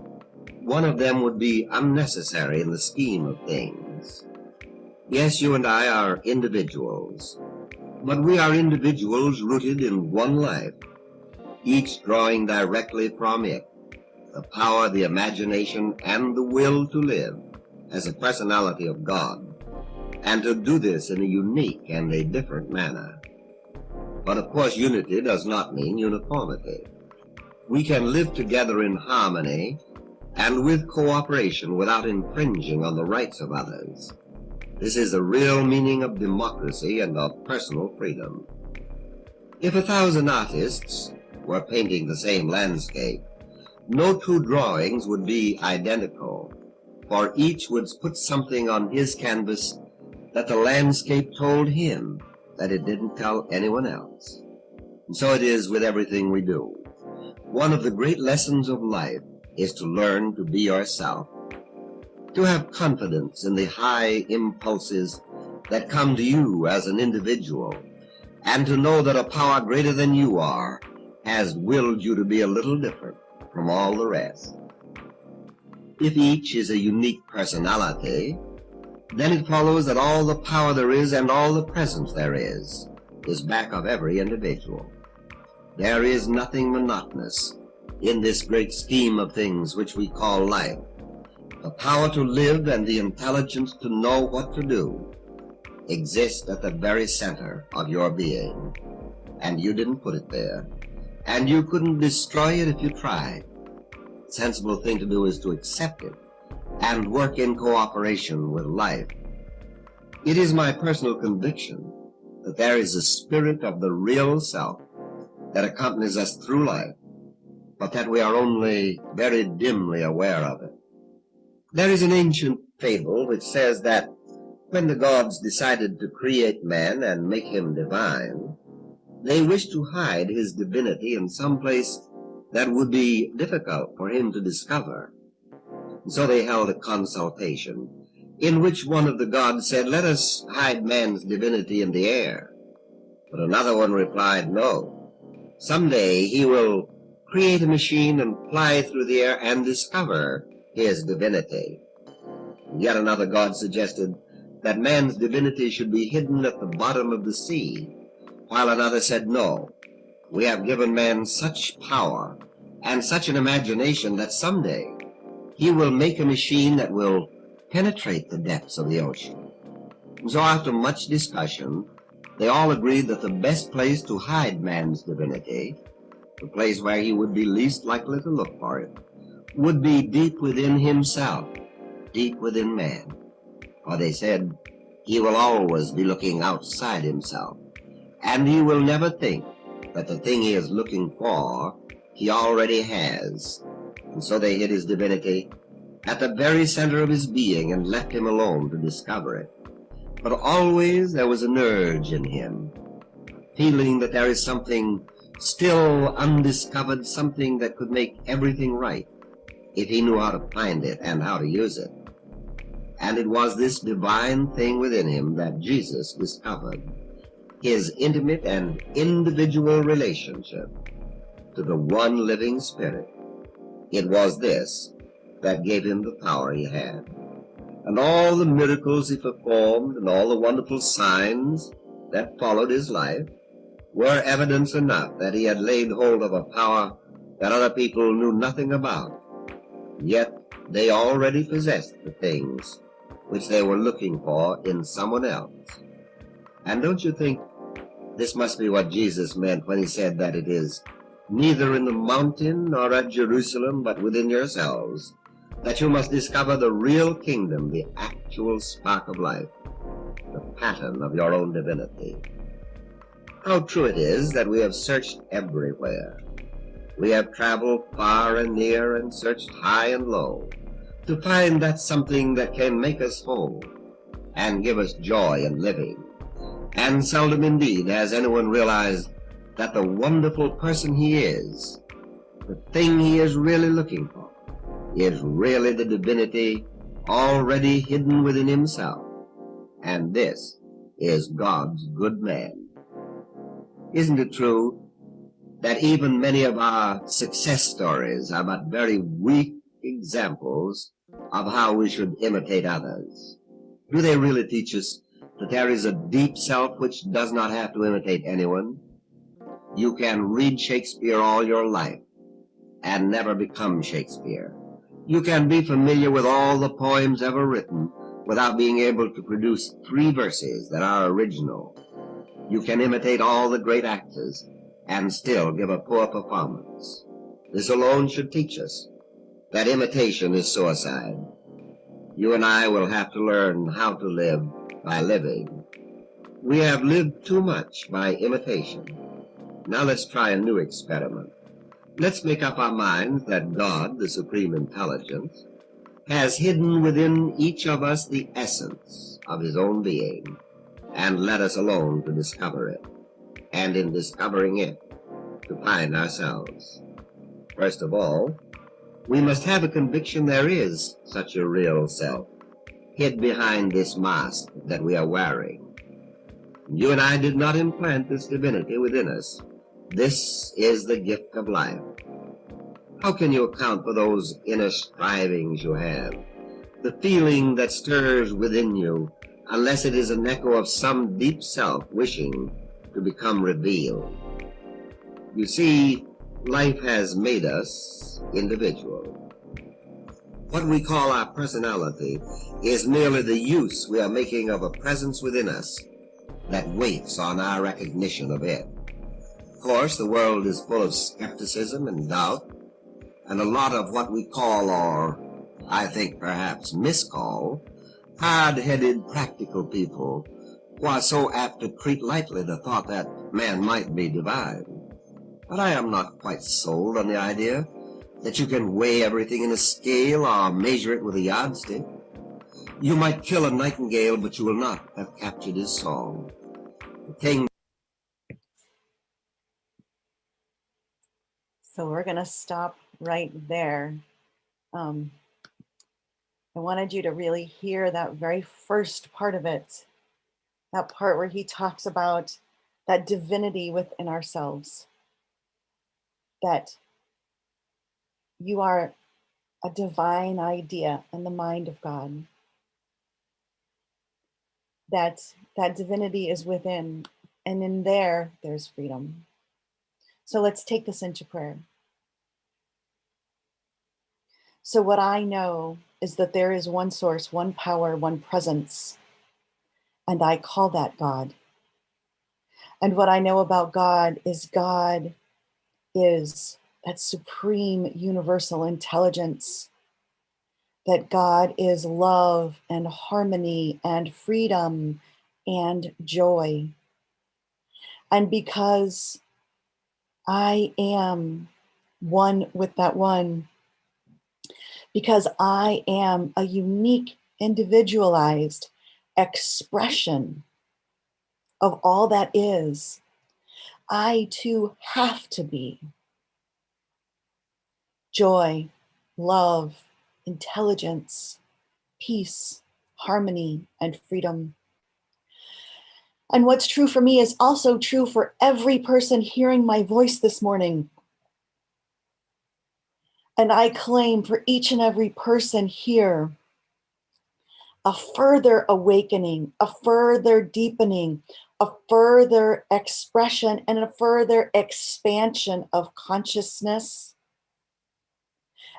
one of them would be unnecessary in the scheme of things. Yes, you and I are individuals, but we are individuals rooted in one life, each drawing directly from it the power, the imagination, and the will to live as a personality of God, and to do this in a unique and a different manner. But of course, unity does not mean uniformity. We can live together in harmony and with cooperation without infringing on the rights of others. This is the real meaning of democracy and of personal freedom. If 1,000 artists were painting the same landscape, no two drawings would be identical, for each would put something on his canvas that the landscape told him that it didn't tell anyone else. And so it is with everything we do. One of the great lessons of life is to learn to be yourself, to have confidence in the high impulses that come to you as an individual, and to know that a power greater than you are has willed you to be a little different from all the rest. If each is a unique personality, then it follows that all the power there is and all the presence there is back of every individual. There is nothing monotonous in this great scheme of things which we call life. The power to live and the intelligence to know what to do exist at the very center of your being, and you didn't put it there, and you couldn't destroy it if you tried. The sensible thing to do is to accept it and work in cooperation with life. It is my personal conviction that there is a spirit of the real self that accompanies us through life, but that we are only very dimly aware of it. There is an ancient fable which says that when the gods decided to create man and make him divine, they wished to hide his divinity in some place that would be difficult for him to discover. And so they held a consultation in which one of the gods said, "Let us hide man's divinity in the air." But another one replied, "No, someday he will create a machine and fly through the air and discover his divinity." And yet another god suggested that man's divinity should be hidden at the bottom of the sea, while another said, "No, we have given man such power and such an imagination that someday he will make a machine that will penetrate the depths of the ocean." And so after much discussion, they all agreed that the best place to hide man's divinity, the place where he would be least likely to look for it, would be deep within himself, deep within man. For they said, he will always be looking outside himself, and he will never think that the thing he is looking for he already has. And so they hid his divinity at the very center of his being and left him alone to discover it. But always there was an urge in him, feeling that there is something still undiscovered, something that could make everything right if he knew how to find it and how to use it. And it was this divine thing within him that Jesus discovered his intimate and individual relationship to the one living Spirit. It was this that gave him the power he had. And all the miracles he performed and all the wonderful signs that followed his life were evidence enough that he had laid hold of a power that other people knew nothing about. Yet they already possessed the things which they were looking for in someone else. And don't you think this must be what Jesus meant when he said that it is neither in the mountain nor at Jerusalem, but within yourselves, that you must discover the real kingdom, the actual spark of life, the pattern of your own divinity. How true it is that we have searched everywhere. We have traveled far and near and searched high and low to find that something that can make us whole and give us joy in living. And seldom indeed has anyone realized that the wonderful person he is, the thing he is really looking for, is really the divinity already hidden within himself. And this is God's good man. Isn't it true that even many of our success stories are but very weak examples of how we should imitate others? Do they really teach us that there is a deep self which does not have to imitate anyone? You can read Shakespeare all your life and never become Shakespeare. You can be familiar with all the poems ever written without being able to produce 3 verses that are original. You can imitate all the great actors and still give a poor performance. This alone should teach us that imitation is suicide. You and I will have to learn how to live by living. We have lived too much by imitation. Now let's try a new experiment. Let's make up our minds that God, the Supreme Intelligence, has hidden within each of us the essence of his own being, and let us alone to discover it, and in discovering it, to find ourselves. First of all, we must have a conviction there is such a real self, hid behind this mask that we are wearing. You and I did not implant this divinity within us. This is the gift of life. How can you account for those inner strivings you have, the feeling that stirs within you, unless it is an echo of some deep self wishing to become revealed? You see, life has made us individual. What we call our personality is merely the use we are making of a presence within us that waits on our recognition of it. Of course, the world is full of skepticism and doubt, and a lot of what we call, or I think perhaps miscall, hard-headed practical people who are so apt to treat lightly the thought that man might be divine. But I am not quite sold on the idea that you can weigh everything in a scale or measure it with a yardstick. You might kill a nightingale, but you will not have captured his song. The thing. So we're going to stop right there. I wanted you to really hear that very first part of it, that part where he talks about that divinity within ourselves, that you are a divine idea in the mind of God, that divinity is within, and in there's freedom. So let's take this into prayer. So what I know is that there is one source, one power, one presence, and I call that God. And what I know about God is that supreme universal intelligence, that God is love and harmony and freedom and joy. And because I am one with that one, because I am a unique, individualized expression of all that is, I too have to be joy, love, intelligence, peace, harmony, and freedom. And what's true for me is also true for every person hearing my voice this morning. And I claim for each and every person here a further awakening, a further deepening, a further expression, and a further expansion of consciousness.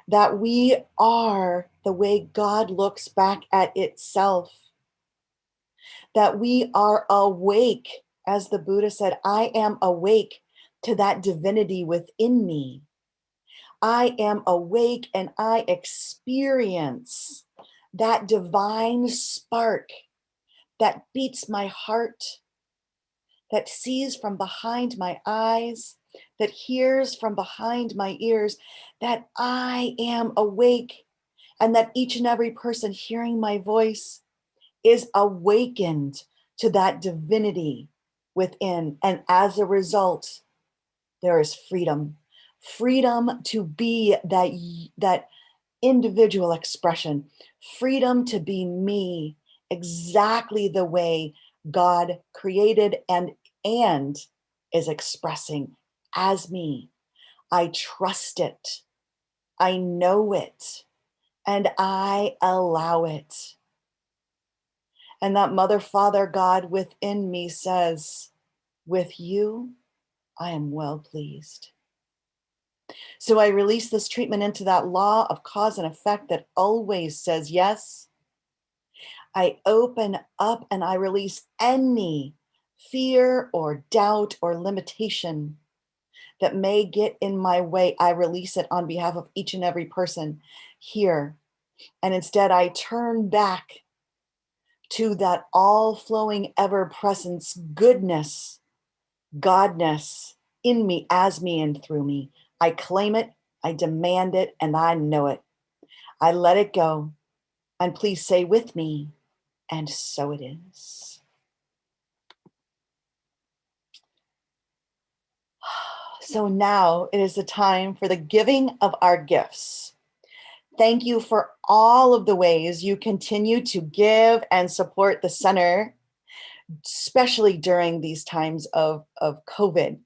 That we are the way God looks back at itself. That we are awake, as the Buddha said, I am awake to that divinity within me. I am awake and I experience that divine spark that beats my heart, that sees from behind my eyes, that hears from behind my ears, that I am awake, and that each and every person hearing my voice is awakened to that divinity within. And as a result, there is freedom. Freedom to be that individual expression, freedom to be me exactly the way God created and is expressing as me. I trust it. I know it. And I allow it. And that Mother, Father, God within me says, with you, I am well pleased. So I release this treatment into that law of cause and effect that always says yes. I open up and I release any fear or doubt or limitation that may get in my way. I release it on behalf of each and every person here. And instead, I turn back to that all-flowing ever-presence goodness, Godness in me, as me, and through me. I claim it, I demand it, and I know it. I let it go. And please say with me, and so it is. So now it is the time for the giving of our gifts. Thank you for all of the ways you continue to give and support the center, especially during these times of COVID.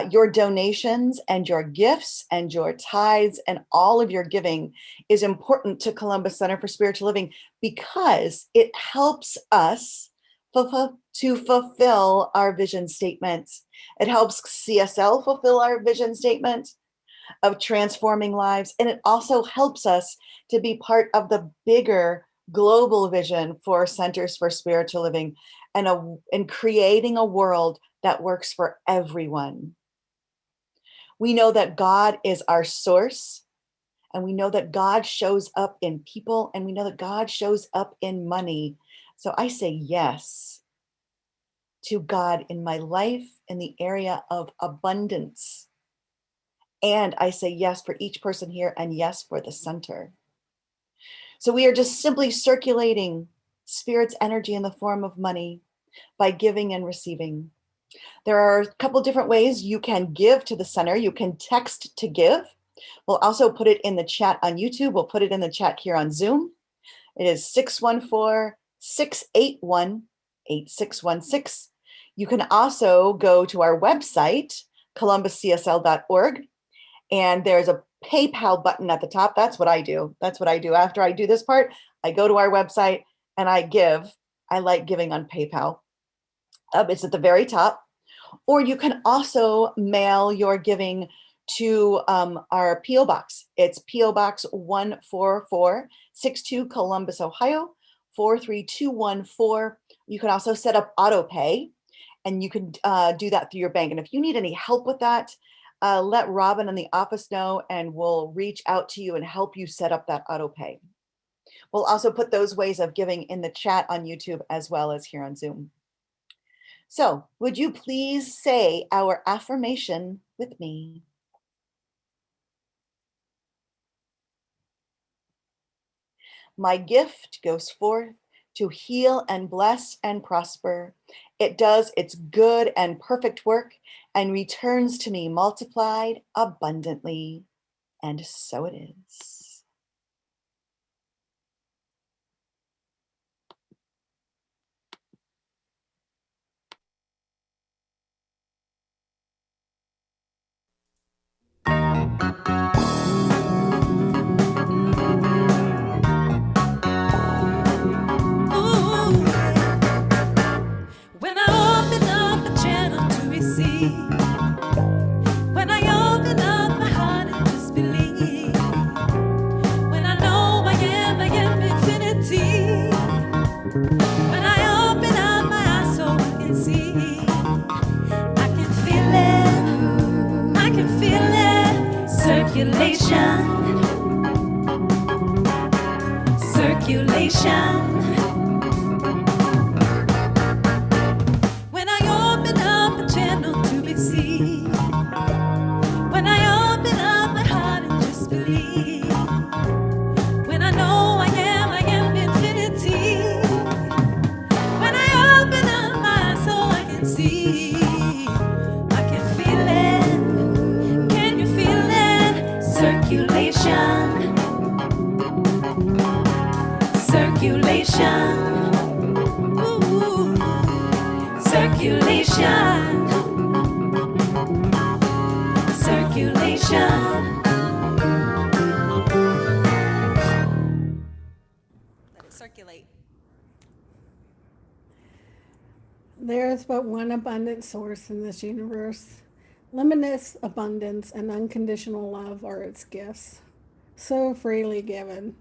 Your donations and your gifts and your tithes and all of your giving is important to Columbus Center for Spiritual Living because it helps us to fulfill our vision statement. It helps CSL fulfill our vision statement of transforming lives. And it also helps us to be part of the bigger global vision for Centers for Spiritual Living and creating a world that works for everyone. We know that God is our source, and we know that God shows up in people, and we know that God shows up in money. So I say yes to God in my life in the area of abundance. And I say yes for each person here and yes for the center. So we are just simply circulating Spirit's energy in the form of money by giving and receiving. There are a couple different ways you can give to the center. You can text to give. We'll also put it in the chat on YouTube. We'll put it in the chat here on Zoom. It is 614-681-8616. You can also go to our website, columbuscsl.org, and there's a PayPal button at the top. That's what I do. That's what I do. After I do this part, I go to our website and I give. I like giving on PayPal. It's at the very top. Or you can also mail your giving to our P.O. Box. It's P.O. Box 14462, Columbus, Ohio, 43214. You can also set up auto pay, and you can do that through your bank. And if you need any help with that, let Robin in the office know, and we'll reach out to you and help you set up that auto pay. We'll also put those ways of giving in the chat on YouTube as well as here on Zoom. So, would you please say our affirmation with me? My gift goes forth to heal and bless and prosper. It does its good and perfect work and returns to me multiplied abundantly. And so it is. circulation, circulation. When I open up a channel to be seen, when I open up my heart and just believe, when I know I am infinity, when I open up my eyes so I can see, I can feel it. Can you feel it? Circulation, circulation, ooh, circulation, circulation. Let it circulate. There is but one abundant source in this universe. Limitless abundance and unconditional love are its gifts, so freely given.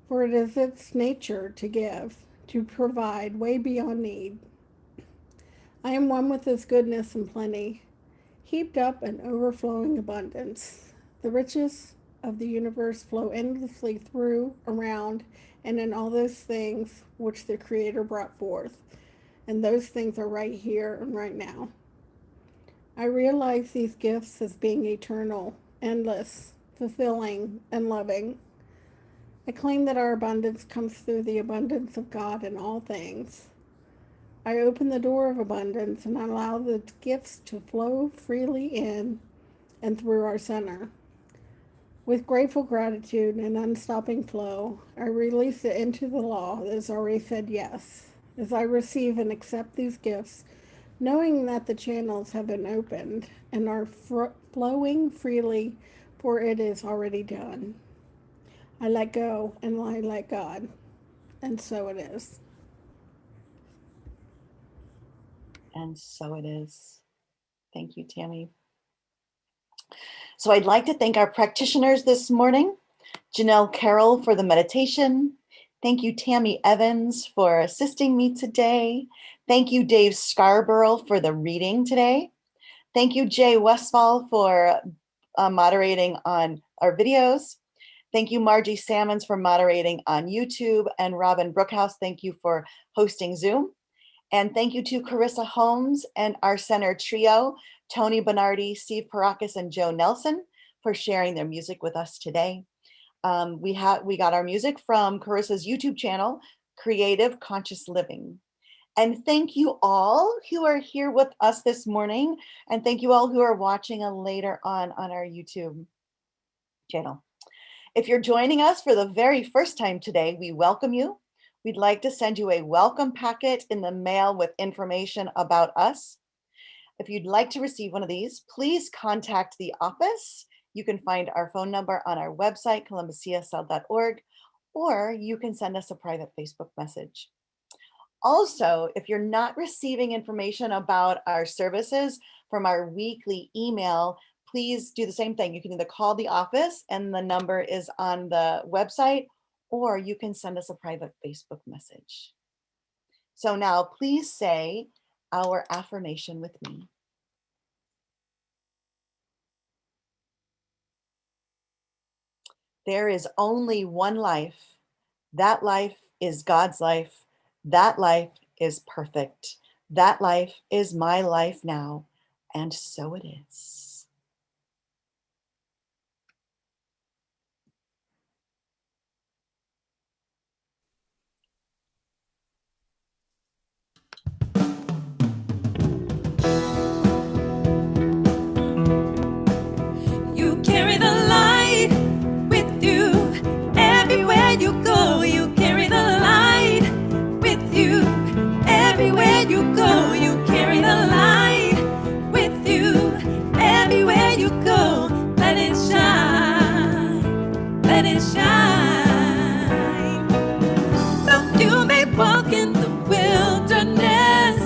For it is its nature to give, to provide way beyond need. I am one with this goodness and plenty, heaped up in overflowing abundance. The riches of the universe flow endlessly through, around, and in all those things which the Creator brought forth. And those things are right here and right now. I realize these gifts as being eternal, endless, fulfilling, and loving. I claim that our abundance comes through the abundance of God in all things. I open the door of abundance and allow the gifts to flow freely in and through our center. With grateful gratitude and unstopping flow, I release it into the law that has already said yes. As I receive and accept these gifts, knowing that the channels have been opened and are flowing freely, for it is already done. I let go and I let God, and so it is. And so it is. Thank you, Tammy. So I'd like to thank our practitioners this morning, Janelle Carroll for the meditation. Thank you, Tammy Evans, for assisting me today. Thank you, Dave Scarbrough, for the reading today. Thank you, Jay Westfall, for moderating on our videos. Thank you, Margie Salmons, for moderating on YouTube. And Robin Brookhouse, thank you for hosting Zoom. And thank you to Carissa Holmes and our center trio, Tony Bernardi, Steve Parakis, and Joe Nelson, for sharing their music with us today. We got our music from Carissa's YouTube channel, Creative Conscious Living. And thank you all who are here with us this morning. And thank you all who are watching later on our YouTube channel. If you're joining us for the very first time today, we welcome you. We'd like to send you a welcome packet in the mail with information about us. If you'd like to receive one of these, please contact the office. You can find our phone number on our website, columbuscsl.org, or you can send us a private Facebook message. Also, if you're not receiving information about our services from our weekly email, please do the same thing. You can either call the office and the number is on the website, or you can send us a private Facebook message. So now please say our affirmation with me. There is only one life. That life is God's life. That life is perfect. That life is my life now, and so it is. You carry the light with you everywhere you go. You carry the light with you everywhere you go. You carry the light with you everywhere you go. Let it shine. Let it shine. Though you may walk in the wilderness,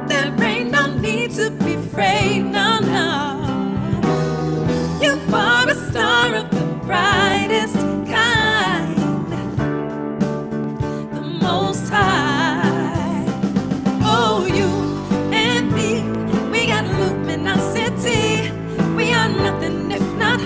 there ain't no need to be afraid. No, no. You are a star of the brightest kind, the Most High. Oh, you and me, we got luminosity. We are nothing if not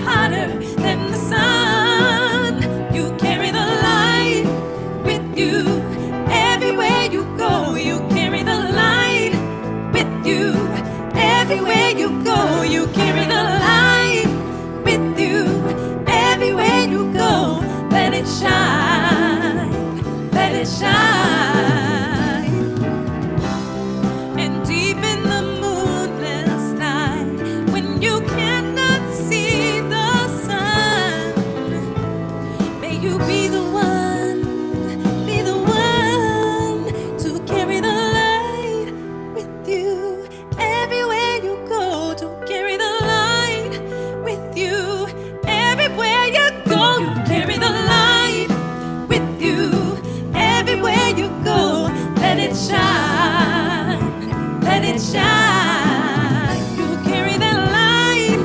it shine. You carry that light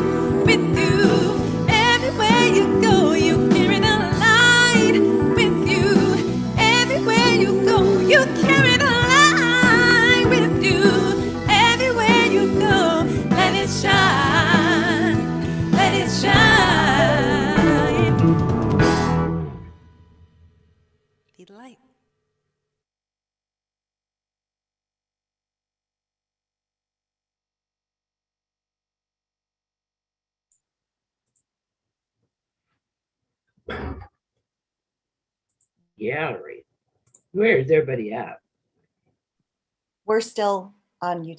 with you everywhere you go. You carry that light with you everywhere you go. You carry the light with you everywhere you go. Let it shine. Let it shine. Be the light. Gallery. Where is everybody at? We're still on YouTube.